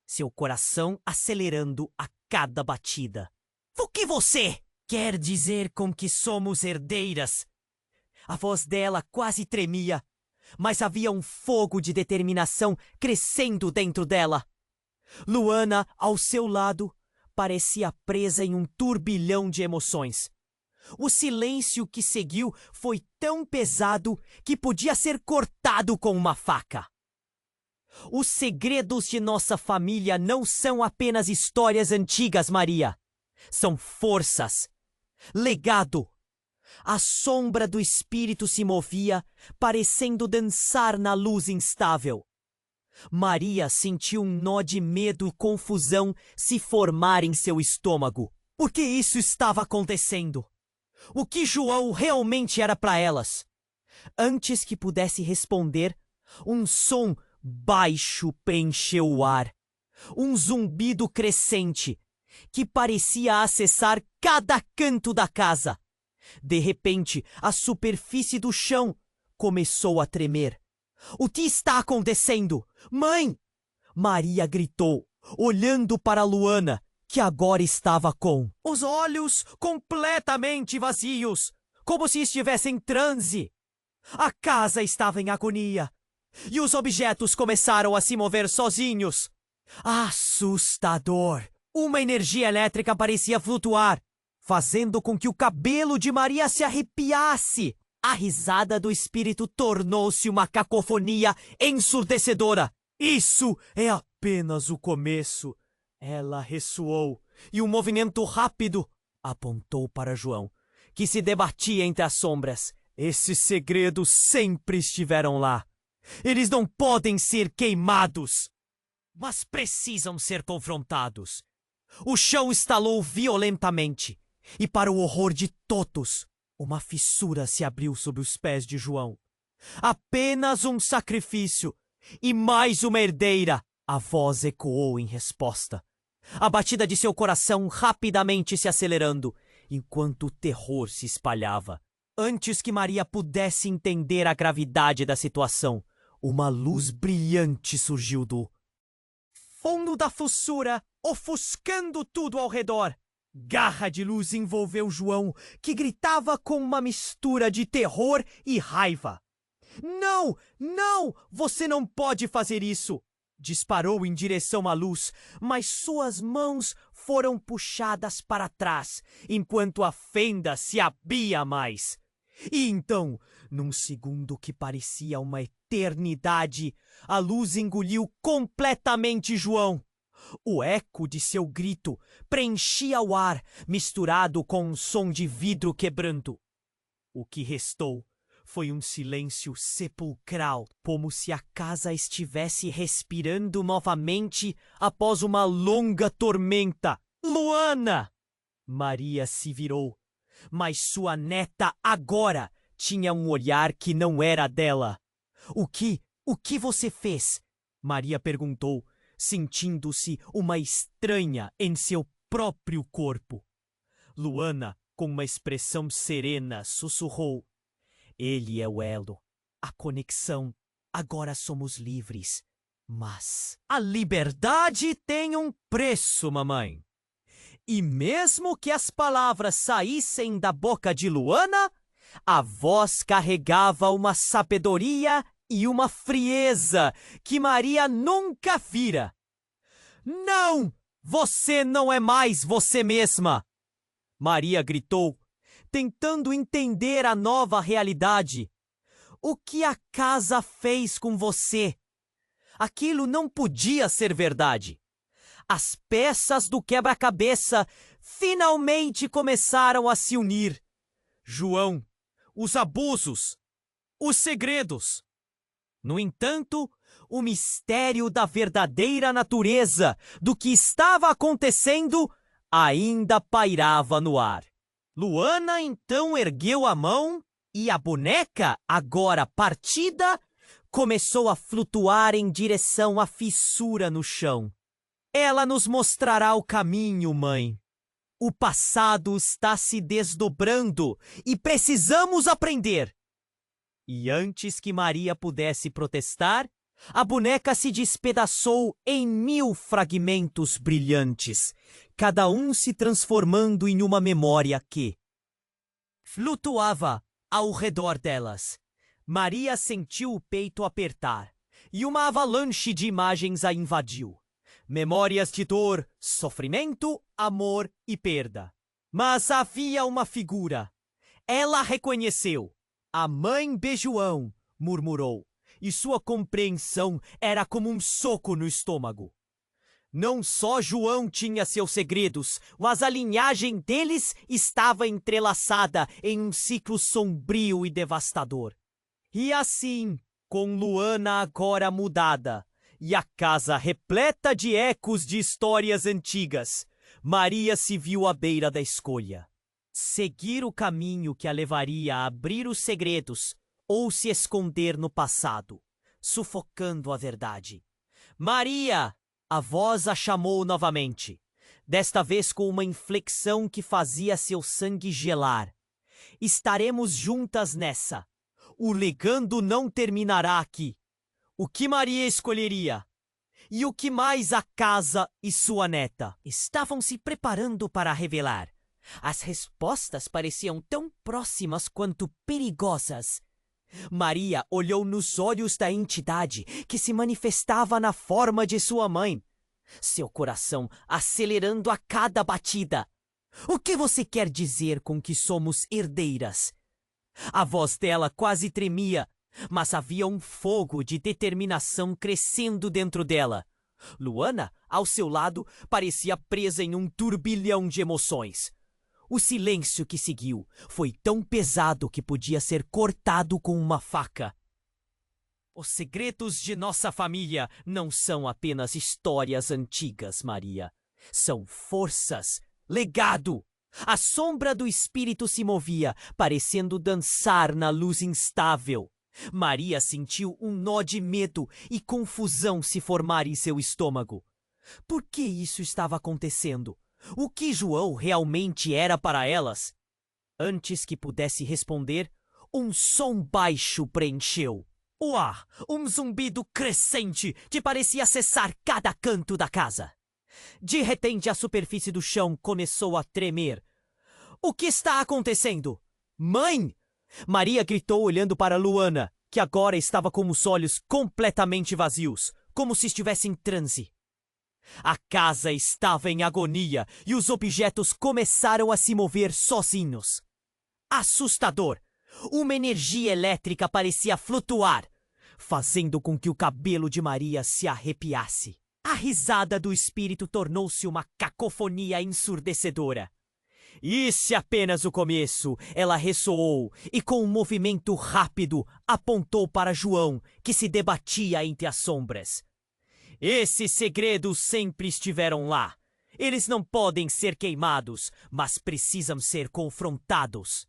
seu coração acelerando a cada batida. O que você quer dizer com que somos herdeiras? A voz dela quase tremia, mas havia um fogo de determinação crescendo dentro dela. Luana, ao seu lado, parecia presa em um turbilhão de emoções. O silêncio que seguiu foi tão pesado que podia ser cortado com uma faca. Os segredos de nossa família não são apenas histórias antigas, Maria. São forças, legado. A sombra do espírito se movia, parecendo dançar na luz instável. Maria sentiu um nó de medo e confusão se formar em seu estômago. Por que isso estava acontecendo? O que João realmente era para elas? Antes que pudesse responder, um som baixo preencheu o ar. Um zumbido crescente, que parecia acessar cada canto da casa. De repente, a superfície do chão começou a tremer. O que está acontecendo? Mãe! Maria gritou, olhando para Luana, que agora estava com os olhos completamente vazios, como se estivesse em transe. A casa estava em agonia, e os objetos começaram a se mover sozinhos. Assustador! Uma energia elétrica parecia flutuar, fazendo com que o cabelo de Maria se arrepiasse. A risada do espírito tornou-se uma cacofonia ensurdecedora. Isso é apenas o começo. Ela ressoou, e um movimento rápido apontou para João, que se debatia entre as sombras. Esses segredos sempre estiveram lá. Eles não podem ser queimados, mas precisam ser confrontados. O chão estalou violentamente, e para o horror de todos, uma fissura se abriu sob os pés de João. Apenas um sacrifício e mais uma herdeira. A voz ecoou em resposta. A batida de seu coração rapidamente se acelerando, enquanto o terror se espalhava. Antes que Maria pudesse entender a gravidade da situação, uma luz brilhante surgiu do fundo da fissura, ofuscando tudo ao redor. Garra de luz envolveu João, que gritava com uma mistura de terror e raiva. Não! Não! Você não pode fazer isso! Disparou em direção à luz, mas suas mãos foram puxadas para trás, enquanto a fenda se abria mais. E então, num segundo que parecia uma eternidade, a luz engoliu completamente João. O eco de seu grito preenchia o ar, misturado com um som de vidro quebrando. O que restou foi um silêncio sepulcral, como se a casa estivesse respirando novamente após uma longa tormenta. Luana! Maria se virou, mas sua neta agora tinha um olhar que não era dela. O que você fez? Maria perguntou, sentindo-se uma estranha em seu próprio corpo. Luana, com uma expressão serena, sussurrou: Ele é o elo, a conexão. Agora somos livres. Mas a liberdade tem um preço, mamãe. E mesmo que as palavras saíssem da boca de Luana, a voz carregava uma sabedoria e uma frieza que Maria nunca vira. Não! Você não é mais você mesma! Maria gritou, tentando entender a nova realidade. O que a casa fez com você? Aquilo não podia ser verdade. As peças do quebra-cabeça finalmente começaram a se unir. João, os abusos, os segredos. No entanto, o mistério da verdadeira natureza do que estava acontecendo ainda pairava no ar. Luana então ergueu a mão e a boneca, agora partida, começou a flutuar em direção à fissura no chão. Ela nos mostrará o caminho, mãe. O passado está se desdobrando e precisamos aprender. E antes que Maria pudesse protestar, a boneca se despedaçou em 1000 fragmentos brilhantes, cada um se transformando em uma memória que flutuava ao redor delas. Maria sentiu o peito apertar e uma avalanche de imagens a invadiu. Memórias de dor, sofrimento, amor e perda. Mas havia uma figura, Ela reconheceu. A mãe de João, murmurou, e sua compreensão era como um soco no estômago. Não só João tinha seus segredos, mas a linhagem deles estava entrelaçada em um ciclo sombrio e devastador. E assim, com Luana agora mudada, e a casa repleta de ecos de histórias antigas, Maria se viu à beira da escolha. Seguir o caminho que a levaria a abrir os segredos ou se esconder no passado, sufocando a verdade. Maria! A voz a chamou novamente, desta vez com uma inflexão que fazia seu sangue gelar. Estaremos juntas nessa. O legado não terminará aqui. O que Maria escolheria? E o que mais a casa e sua neta estavam se preparando para revelar? As respostas pareciam tão próximas quanto perigosas. Maria olhou nos olhos da entidade que se manifestava na forma de sua mãe, seu coração acelerando a cada batida. O que você quer dizer com que somos herdeiras? A voz dela quase tremia, mas havia um fogo de determinação crescendo dentro dela. Luana, ao seu lado, parecia presa em um turbilhão de emoções. O silêncio que seguiu foi tão pesado que podia ser cortado com uma faca. Os segredos de nossa família não são apenas histórias antigas, Maria. São forças, legado. A sombra do espírito se movia, parecendo dançar na luz instável. Maria sentiu um nó de medo e confusão se formar em seu estômago. Por que isso estava acontecendo? O que João realmente era para elas? Antes que pudesse responder, um som baixo preencheu o ar, um zumbido crescente que parecia acessar cada canto da casa. De repente, a superfície do chão começou a tremer. O que está acontecendo? Mãe! Maria gritou olhando para Luana, que agora estava com os olhos completamente vazios, como se estivesse em transe. A casa estava em agonia e os objetos começaram a se mover sozinhos. Assustador! Uma energia elétrica parecia flutuar, fazendo com que o cabelo de Maria se arrepiasse. A risada do espírito tornou-se uma cacofonia ensurdecedora. Isso é apenas o começo, ela ressoou e com um movimento rápido apontou para João, que se debatia entre as sombras. Esses segredos sempre estiveram lá. Eles não podem ser queimados, mas precisam ser confrontados.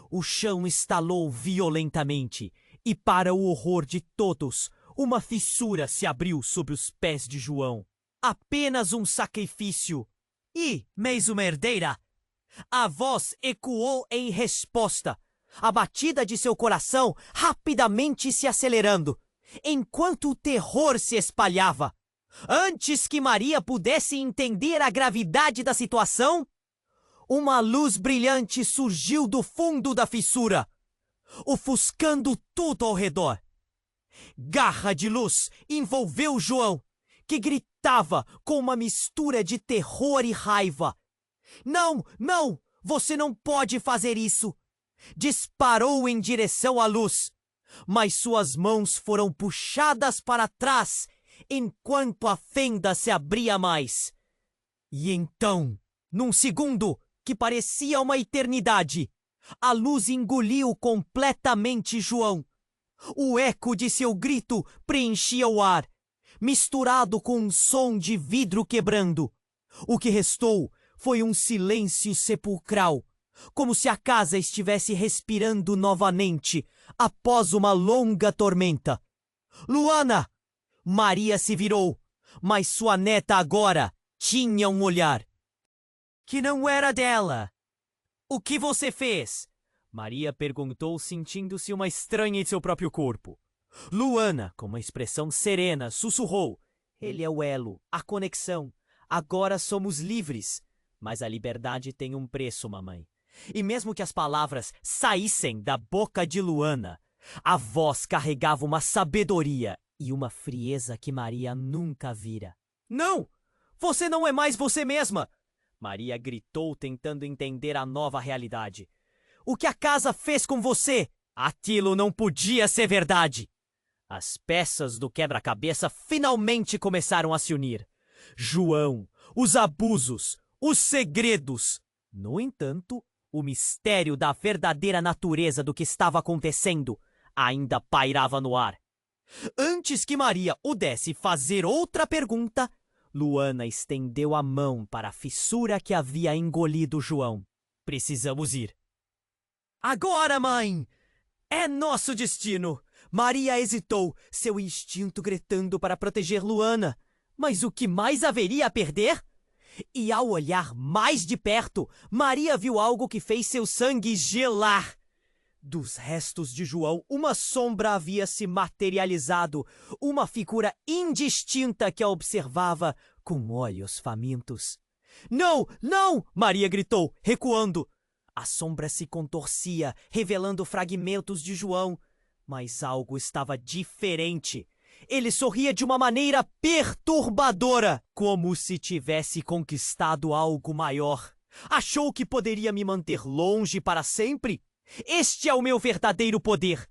O chão estalou violentamente e, para o horror de todos, uma fissura se abriu sob os pés de João. Apenas um sacrifício. E, mais uma herdeira? A voz ecoou em resposta, a batida de seu coração rapidamente se acelerando, enquanto o terror se espalhava. Antes que Maria pudesse entender a gravidade da situação, uma luz brilhante surgiu do fundo da fissura, ofuscando tudo ao redor. Garra de luz envolveu João, que gritava com uma mistura de terror e raiva. Não, não! Você não pode fazer isso! Disparou em direção à luz, mas suas mãos foram puxadas para trás enquanto a fenda se abria mais. E então, num segundo que parecia uma eternidade, a luz engoliu completamente João. O eco de seu grito preenchia o ar, misturado com um som de vidro quebrando. O que restou foi um silêncio sepulcral, como se a casa estivesse respirando novamente após uma longa tormenta. Luana! Maria se virou, mas sua neta agora tinha um olhar que não era dela. O que você fez? Maria perguntou, sentindo-se uma estranha em seu próprio corpo. Luana, com uma expressão serena, sussurrou: ele é o elo, a conexão. Agora somos livres. Mas a liberdade tem um preço, mamãe. E mesmo que as palavras saíssem da boca de Luana, a voz carregava uma sabedoria e uma frieza que Maria nunca vira. Não! Você não é mais você mesma! Maria gritou, tentando entender a nova realidade. O que a casa fez com você? Aquilo não podia ser verdade. As peças do quebra-cabeça finalmente começaram a se unir. João, os abusos, os segredos. No entanto, o mistério da verdadeira natureza do que estava acontecendo ainda pairava no ar. Antes que Maria pudesse fazer outra pergunta, Luana estendeu a mão para a fissura que havia engolido João. Precisamos ir. Agora, mãe! É nosso destino! Maria hesitou, seu instinto gritando para proteger Luana. Mas o que mais haveria a perder? E ao olhar mais de perto, Maria viu algo que fez seu sangue gelar. Dos restos de João, uma sombra havia se materializado, uma figura indistinta que a observava com olhos famintos. Não, não! Maria gritou, recuando. A sombra se contorcia, revelando fragmentos de João. Mas algo estava diferente. Ele sorria de uma maneira perturbadora, como se tivesse conquistado algo maior. Achou que poderia me manter longe para sempre? Este é o meu verdadeiro poder.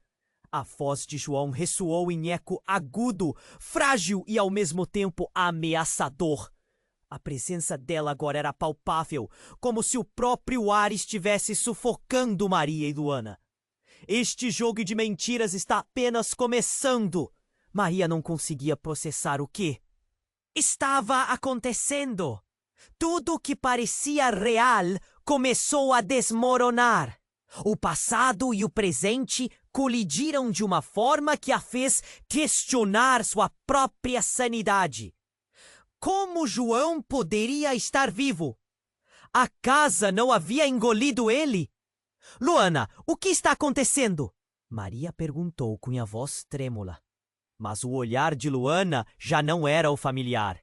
A voz de João ressoou em eco agudo, frágil e ao mesmo tempo ameaçador. A presença dela agora era palpável, como se o próprio ar estivesse sufocando Maria e Luana. Este jogo de mentiras está apenas começando. Maria não conseguia processar o que estava acontecendo. Tudo que parecia real começou a desmoronar. O passado e o presente colidiram de uma forma que a fez questionar sua própria sanidade. Como João poderia estar vivo? A casa não havia engolido ele? Luana, o que está acontecendo? Maria perguntou com a voz trêmula. Mas o olhar de Luana já não era o familiar.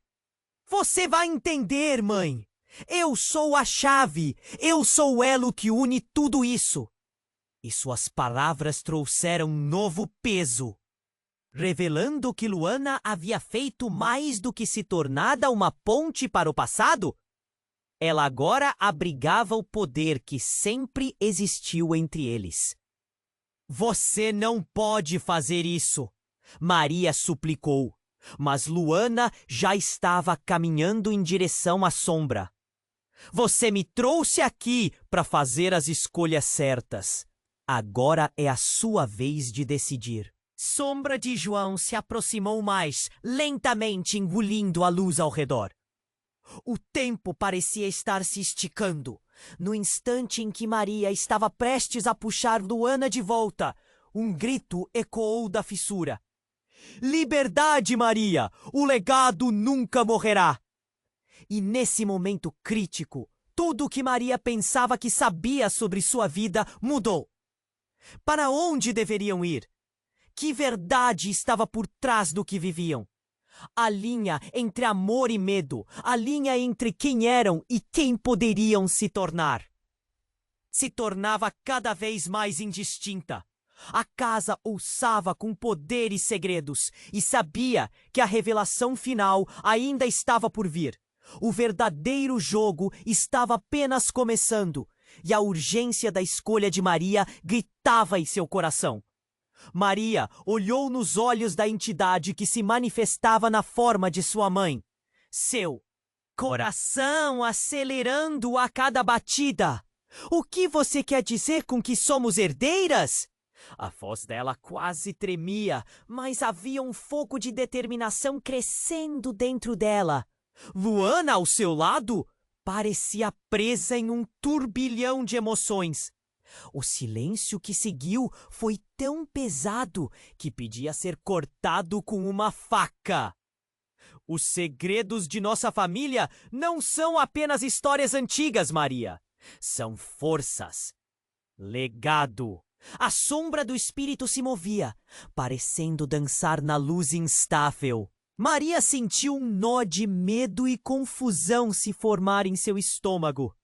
Você vai entender, mãe. Eu sou a chave. Eu sou o elo que une tudo isso. E suas palavras trouxeram um novo peso, revelando que Luana havia feito mais do que se tornada uma ponte para o passado. Ela agora abrigava o poder que sempre existiu entre eles. Você não pode fazer isso, Maria suplicou, mas Luana já estava caminhando em direção à sombra. Você me trouxe aqui para fazer as escolhas certas. Agora é a sua vez de decidir. Sombra de João se aproximou mais, lentamente engolindo a luz ao redor. O tempo parecia estar se esticando. No instante em que Maria estava prestes a puxar Luana de volta, um grito ecoou da fissura. Liberdade, Maria! O legado nunca morrerá! E nesse momento crítico, tudo o que Maria pensava que sabia sobre sua vida mudou. Para onde deveriam ir? Que verdade estava por trás do que viviam? A linha entre amor e medo, a linha entre quem eram e quem poderiam se tornar, se tornava cada vez mais indistinta. A casa ouçava com poder e segredos e sabia que a revelação final ainda estava por vir. O verdadeiro jogo estava apenas começando e a urgência da escolha de Maria gritava em seu coração. Maria olhou nos olhos da entidade que se manifestava na forma de sua mãe. Seu coração acelerando a cada batida. O que você quer dizer com que somos herdeiras? A voz dela quase tremia, mas havia um fogo de determinação crescendo dentro dela. Luana, ao seu lado, parecia presa em um turbilhão de emoções. O silêncio que seguiu foi tão pesado que pedia ser cortado com uma faca. Os segredos de nossa família não são apenas histórias antigas, Maria. São forças. Legado. A sombra do espírito se movia, parecendo dançar na luz instável. Maria sentiu um nó de medo e confusão se formar em seu estômago.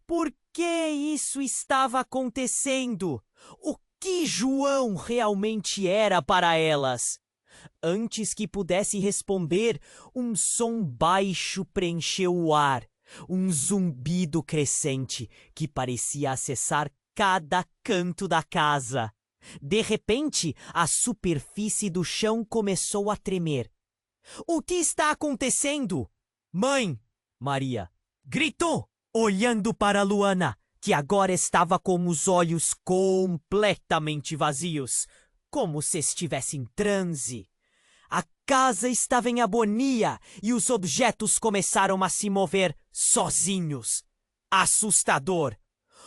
Por que isso estava acontecendo? O que João realmente era para elas? Antes que pudesse responder, um som baixo preencheu o ar, um zumbido crescente que parecia acessar cada canto da casa. De repente, a superfície do chão começou a tremer. O que está acontecendo? Mãe! Maria gritou, olhando para Luana, que agora estava com os olhos completamente vazios, como se estivesse em transe. A casa estava em agonia e os objetos começaram a se mover sozinhos. Assustador!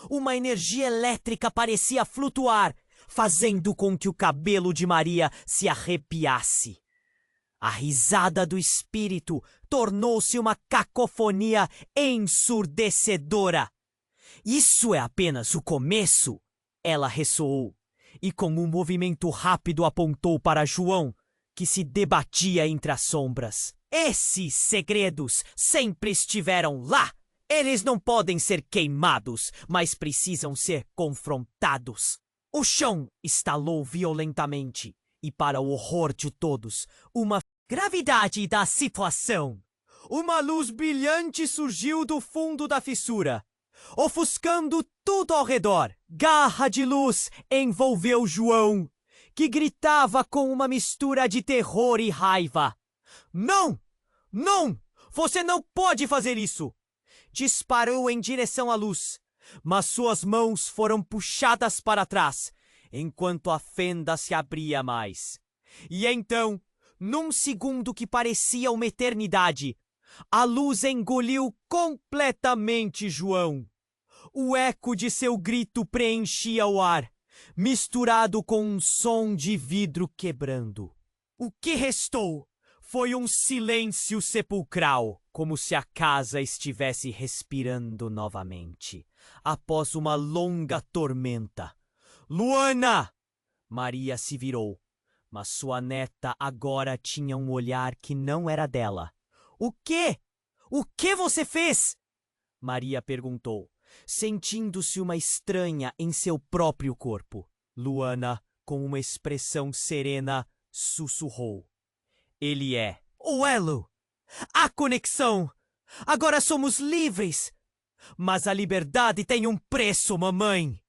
Uma energia elétrica parecia flutuar, fazendo com que o cabelo de Maria se arrepiasse. A risada do espírito tornou-se uma cacofonia ensurdecedora. Isso é apenas o começo, ela ressoou, e com um movimento rápido apontou para João, que se debatia entre as sombras. Esses segredos sempre estiveram lá. Eles não podem ser queimados, mas precisam ser confrontados. O chão estalou violentamente, e para o horror de todos, uma gravidade da situação. Uma luz brilhante surgiu do fundo da fissura, ofuscando tudo ao redor. Garra de luz envolveu João, que gritava com uma mistura de terror e raiva. Não! Não! Você não pode fazer isso! Disparou em direção à luz, mas suas mãos foram puxadas para trás, enquanto a fenda se abria mais. E então, num segundo que parecia uma eternidade, a luz engoliu completamente João. O eco de seu grito preenchia o ar, misturado com um som de vidro quebrando. O que restou foi um silêncio sepulcral, como se a casa estivesse respirando novamente, após uma longa tormenta. Luana! Maria se virou, mas sua neta agora tinha um olhar que não era dela. O quê? O que você fez? Maria perguntou, sentindo-se uma estranha em seu próprio corpo. Luana, com uma expressão serena, sussurrou. Ele é o elo, a conexão. Agora somos livres. Mas a liberdade tem um preço, mamãe.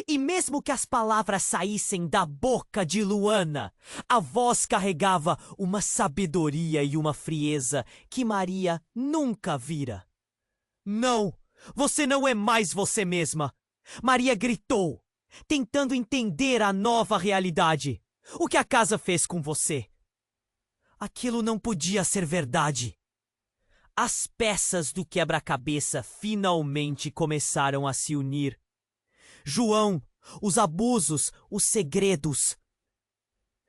E mesmo que as palavras saíssem da boca de Luana, a voz carregava uma sabedoria e uma frieza que Maria nunca vira. Não, você não é mais você mesma. Maria gritou, tentando entender a nova realidade. O que a casa fez com você? Aquilo não podia ser verdade. As peças do quebra-cabeça finalmente começaram a se unir. João, os abusos, os segredos.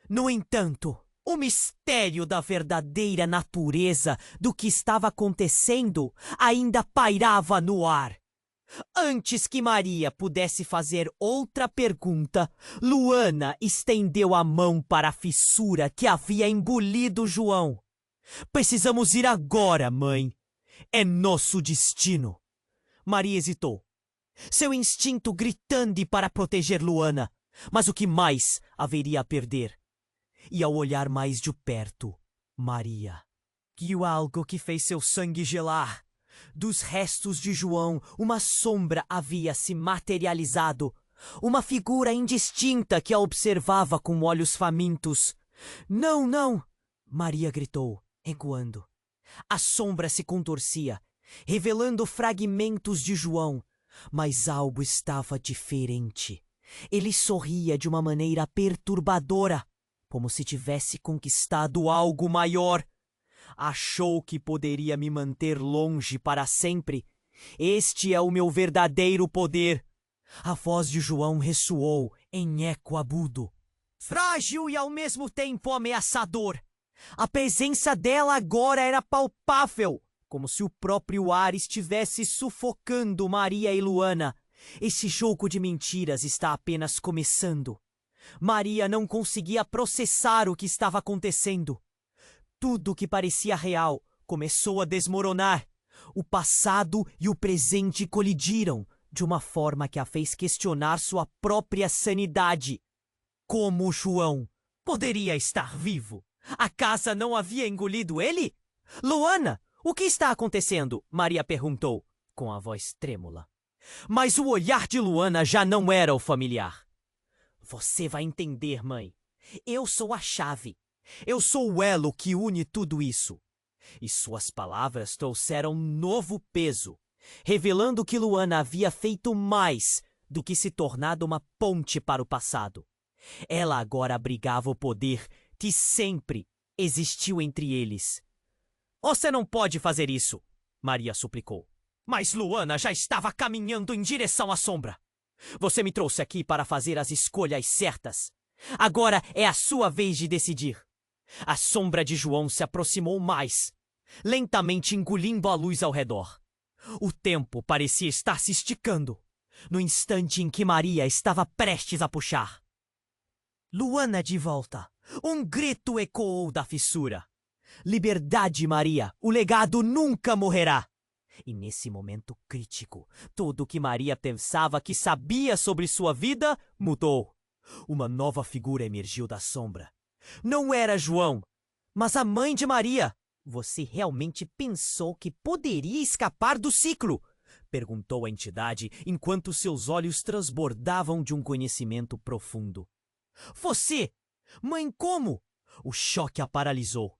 No entanto, o mistério da verdadeira natureza do que estava acontecendo ainda pairava no ar. Antes que Maria pudesse fazer outra pergunta, Luana estendeu a mão para a fissura que havia engolido João. Precisamos ir agora, mãe. É nosso destino. Maria hesitou, seu instinto gritando para proteger Luana, mas o que mais haveria a perder? E ao olhar mais de perto, Maria viu algo que fez seu sangue gelar. Dos restos de João, uma sombra havia se materializado. Uma figura indistinta que a observava com olhos famintos. Não, não! Maria gritou, recuando. A sombra se contorcia, revelando fragmentos de João. Mas algo estava diferente. Ele sorria de uma maneira perturbadora, como se tivesse conquistado algo maior. Achou que poderia me manter longe para sempre. Este é o meu verdadeiro poder. A voz de João ressoou em eco agudo. Frágil e ao mesmo tempo ameaçador. A presença dela agora era palpável, como se o próprio ar estivesse sufocando Maria e Luana. Esse jogo de mentiras está apenas começando. Maria não conseguia processar o que estava acontecendo. Tudo que parecia real começou a desmoronar. O passado e o presente colidiram de uma forma que a fez questionar sua própria sanidade. Como João poderia estar vivo? A casa não havia engolido ele? Luana, o que está acontecendo? Maria perguntou, com a voz trêmula. Mas o olhar de Luana já não era o familiar. Você vai entender, mãe. Eu sou a chave. Eu sou o elo que une tudo isso. E suas palavras trouxeram um novo peso, revelando que Luana havia feito mais do que se tornado uma ponte para o passado. Ela agora abrigava o poder que sempre existiu entre eles. Você não pode fazer isso, Maria suplicou. Mas Luana já estava caminhando em direção à sombra. Você me trouxe aqui para fazer as escolhas certas. Agora é a sua vez de decidir. A sombra de João se aproximou mais, lentamente engolindo a luz ao redor. O tempo parecia estar se esticando, no instante em que Maria estava prestes a puxar. Luana de volta! Um grito ecoou da fissura. Liberdade, Maria! O legado nunca morrerá! E nesse momento crítico, tudo o que Maria pensava que sabia sobre sua vida mudou. Uma nova figura emergiu da sombra. Não era João, mas a mãe de Maria. Você realmente pensou que poderia escapar do ciclo? Perguntou a entidade enquanto seus olhos transbordavam de um conhecimento profundo. Você? Mãe, como? O choque a paralisou.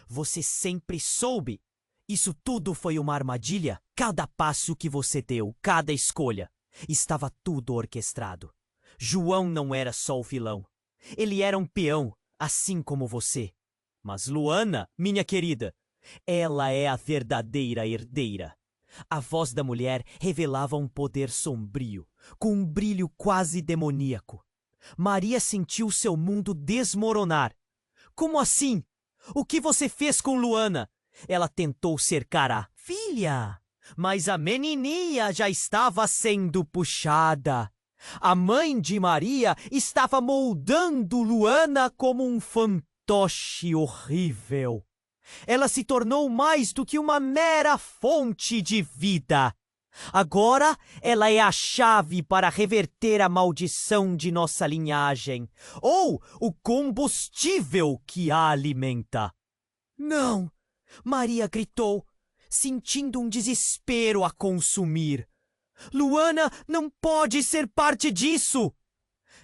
Você sempre soube. Isso tudo foi uma armadilha? Cada passo que você deu, cada escolha, estava tudo orquestrado. João não era só o vilão. Ele era um peão, assim como você. Mas Luana, minha querida, ela é a verdadeira herdeira. A voz da mulher revelava um poder sombrio, com um brilho quase demoníaco. Maria sentiu seu mundo desmoronar. Como assim? O que você fez com Luana? Ela tentou cercar a filha, mas a menininha já estava sendo puxada. A mãe de Maria estava moldando Luana como um fantoche horrível. Ela se tornou mais do que uma mera fonte de vida. Agora ela é a chave para reverter a maldição de nossa linhagem, ou o combustível que a alimenta. Não! Maria gritou, sentindo um desespero a consumir. Luana não pode ser parte disso!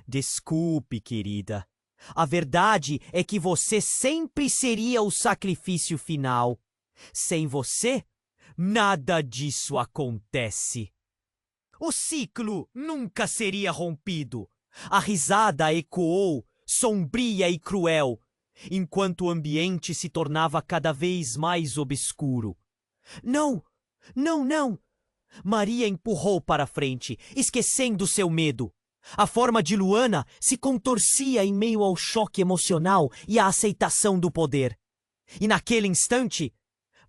Desculpe, querida. A verdade é que você sempre seria o sacrifício final. Sem você, nada disso acontece. O ciclo nunca seria rompido. A risada ecoou, sombria e cruel, enquanto o ambiente se tornava cada vez mais obscuro. Não! Não, não! Maria empurrou para frente, esquecendo seu medo. A forma de Luana se contorcia em meio ao choque emocional e à aceitação do poder. E naquele instante,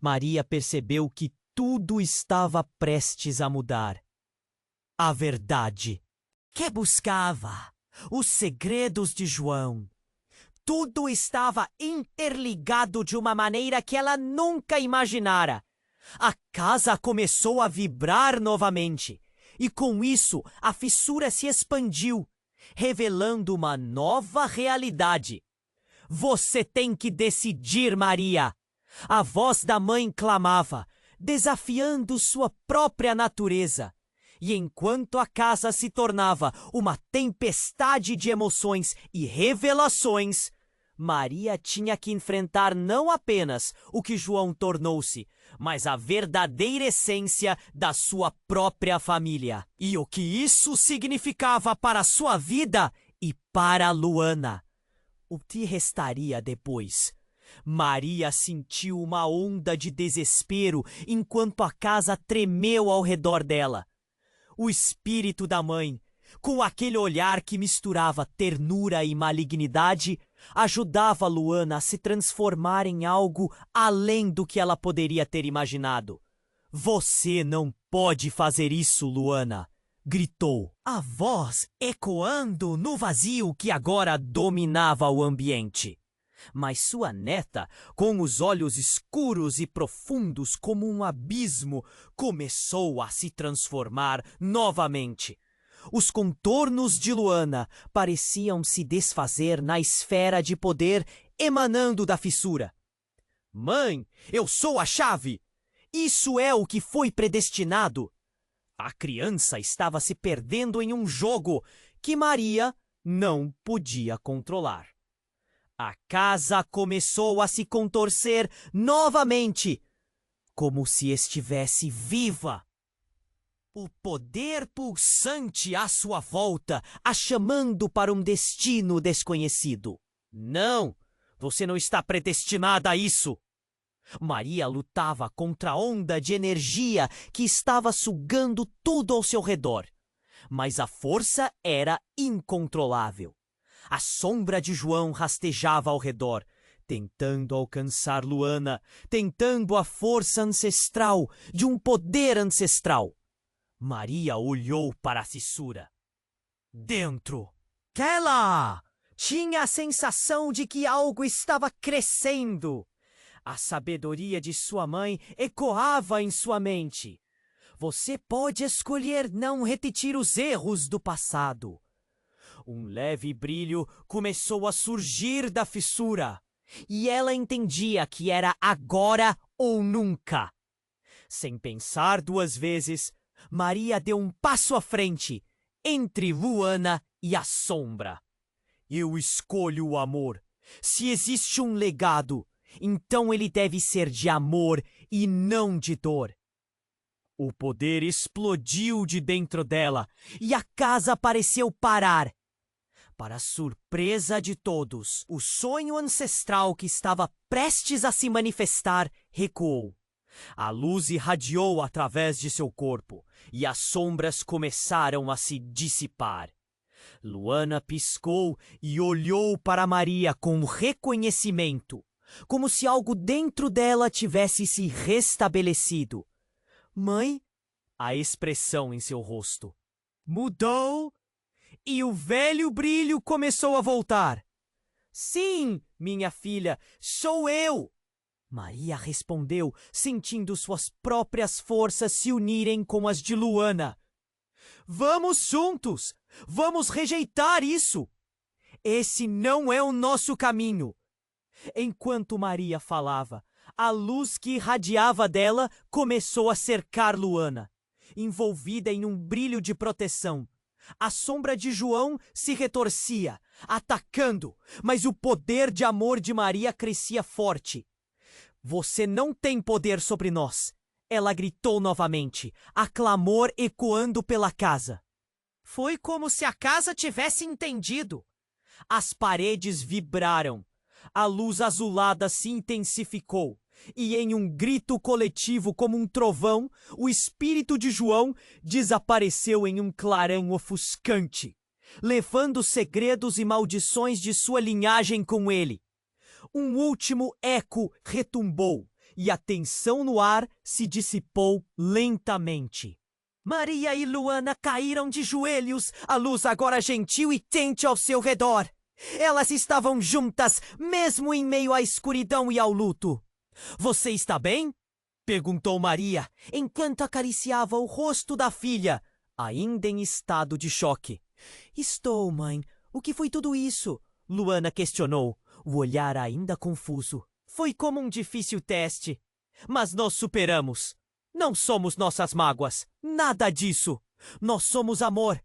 Maria percebeu que tudo estava prestes a mudar. A verdade. Que buscava os segredos de João. Tudo estava interligado de uma maneira que ela nunca imaginara. A casa começou a vibrar novamente, e com isso a fissura se expandiu, revelando uma nova realidade. Você tem que decidir, Maria! A voz da mãe clamava, desafiando sua própria natureza. E enquanto a casa se tornava uma tempestade de emoções e revelações, Maria tinha que enfrentar não apenas o que João tornou-se, mas a verdadeira essência da sua própria família. E o que isso significava para sua vida e para Luana. O que restaria depois? Maria sentiu uma onda de desespero enquanto a casa tremeu ao redor dela. O espírito da mãe, com aquele olhar que misturava ternura e malignidade, ajudava Luana a se transformar em algo além do que ela poderia ter imaginado. Você não pode fazer isso, Luana! Gritou, a voz ecoando no vazio que agora dominava o ambiente. Mas sua neta, com os olhos escuros e profundos como um abismo, começou a se transformar novamente. Os contornos de Luana pareciam se desfazer na esfera de poder emanando da fissura. Mãe, eu sou a chave! Isso é o que foi predestinado! A criança estava se perdendo em um jogo que Maria não podia controlar. A casa começou a se contorcer novamente, como se estivesse viva. O poder pulsante à sua volta, a chamando para um destino desconhecido. Não, você não está predestinada a isso. Maria lutava contra a onda de energia que estava sugando tudo ao seu redor. Mas a força era incontrolável. A sombra de João rastejava ao redor, tentando alcançar Luana, tentando a força ancestral de um poder ancestral. Maria olhou para a fissura. Dentro, ela tinha a sensação de que algo estava crescendo. A sabedoria de sua mãe ecoava em sua mente. Você pode escolher não repetir os erros do passado. Um leve brilho começou a surgir da fissura, e ela entendia que era agora ou nunca. Sem pensar duas vezes, Maria deu um passo à frente, entre Luana e a sombra. Eu escolho o amor. Se existe um legado, então ele deve ser de amor e não de dor. O poder explodiu de dentro dela e a casa pareceu parar. Para a surpresa de todos, o sonho ancestral que estava prestes a se manifestar recuou. A luz irradiou através de seu corpo e as sombras começaram a se dissipar. Luana piscou e olhou para Maria com reconhecimento, como se algo dentro dela tivesse se restabelecido. Mãe, a expressão em seu rosto mudou e o velho brilho começou a voltar. Sim, minha filha, sou eu! Maria respondeu, sentindo suas próprias forças se unirem com as de Luana. Vamos juntos! Vamos rejeitar isso! Esse não é o nosso caminho! Enquanto Maria falava, a luz que irradiava dela começou a cercar Luana, envolvida em um brilho de proteção. A sombra de João se retorcia, atacando, mas o poder de amor de Maria crescia forte. Você não tem poder sobre nós, ela gritou novamente, a clamor ecoando pela casa. Foi como se a casa tivesse entendido. As paredes vibraram, a luz azulada se intensificou. E em um grito coletivo como um trovão, o espírito de João desapareceu em um clarão ofuscante, levando segredos e maldições de sua linhagem com ele. Um último eco retumbou e a tensão no ar se dissipou lentamente. Maria e Luana caíram de joelhos, a luz agora gentil e quente ao seu redor. Elas estavam juntas, mesmo em meio à escuridão e ao luto. Você está bem? Perguntou Maria, enquanto acariciava o rosto da filha, ainda em estado de choque. Estou, mãe. O que foi tudo isso? Luana questionou, o olhar ainda confuso. Foi como um difícil teste, mas nós superamos. Não somos nossas mágoas, nada disso. Nós somos amor.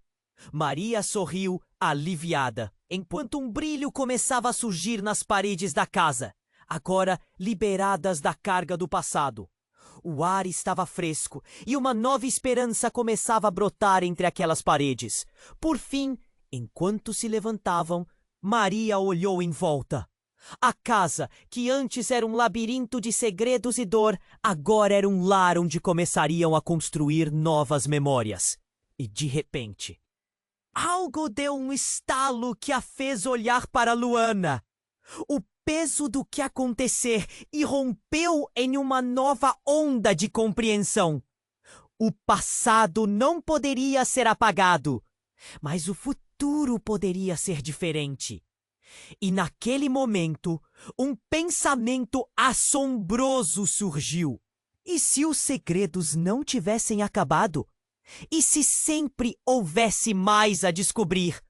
Maria sorriu, aliviada, enquanto um brilho começava a surgir nas paredes da casa, agora liberadas da carga do passado. O ar estava fresco e uma nova esperança começava a brotar entre aquelas paredes. Por fim, enquanto se levantavam, Maria olhou em volta. A casa, que antes era um labirinto de segredos e dor, agora era um lar onde começariam a construir novas memórias. E de repente, algo deu um estalo que a fez olhar para Luana. O peso do que acontecer irrompeu em uma nova onda de compreensão. O passado não poderia ser apagado, mas o futuro poderia ser diferente. E naquele momento, um pensamento assombroso surgiu. E se os segredos não tivessem acabado? E se sempre houvesse mais a descobrir?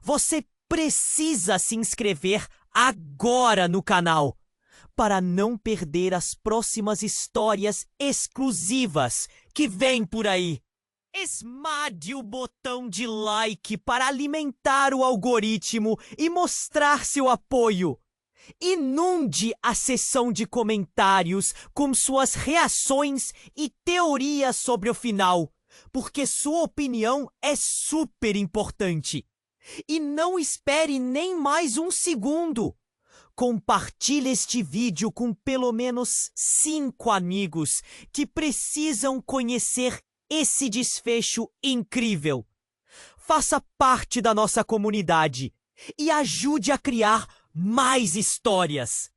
Você precisa se inscrever agora no canal para não perder as próximas histórias exclusivas que vêm por aí. Esmade o botão de like para alimentar o algoritmo e mostrar seu apoio. Inunde a seção de comentários com suas reações e teorias sobre o final, porque sua opinião é super importante. E não espere nem mais um segundo. Compartilhe este vídeo com pelo menos 5 amigos que precisam conhecer esse desfecho incrível. Faça parte da nossa comunidade e ajude a criar mais histórias.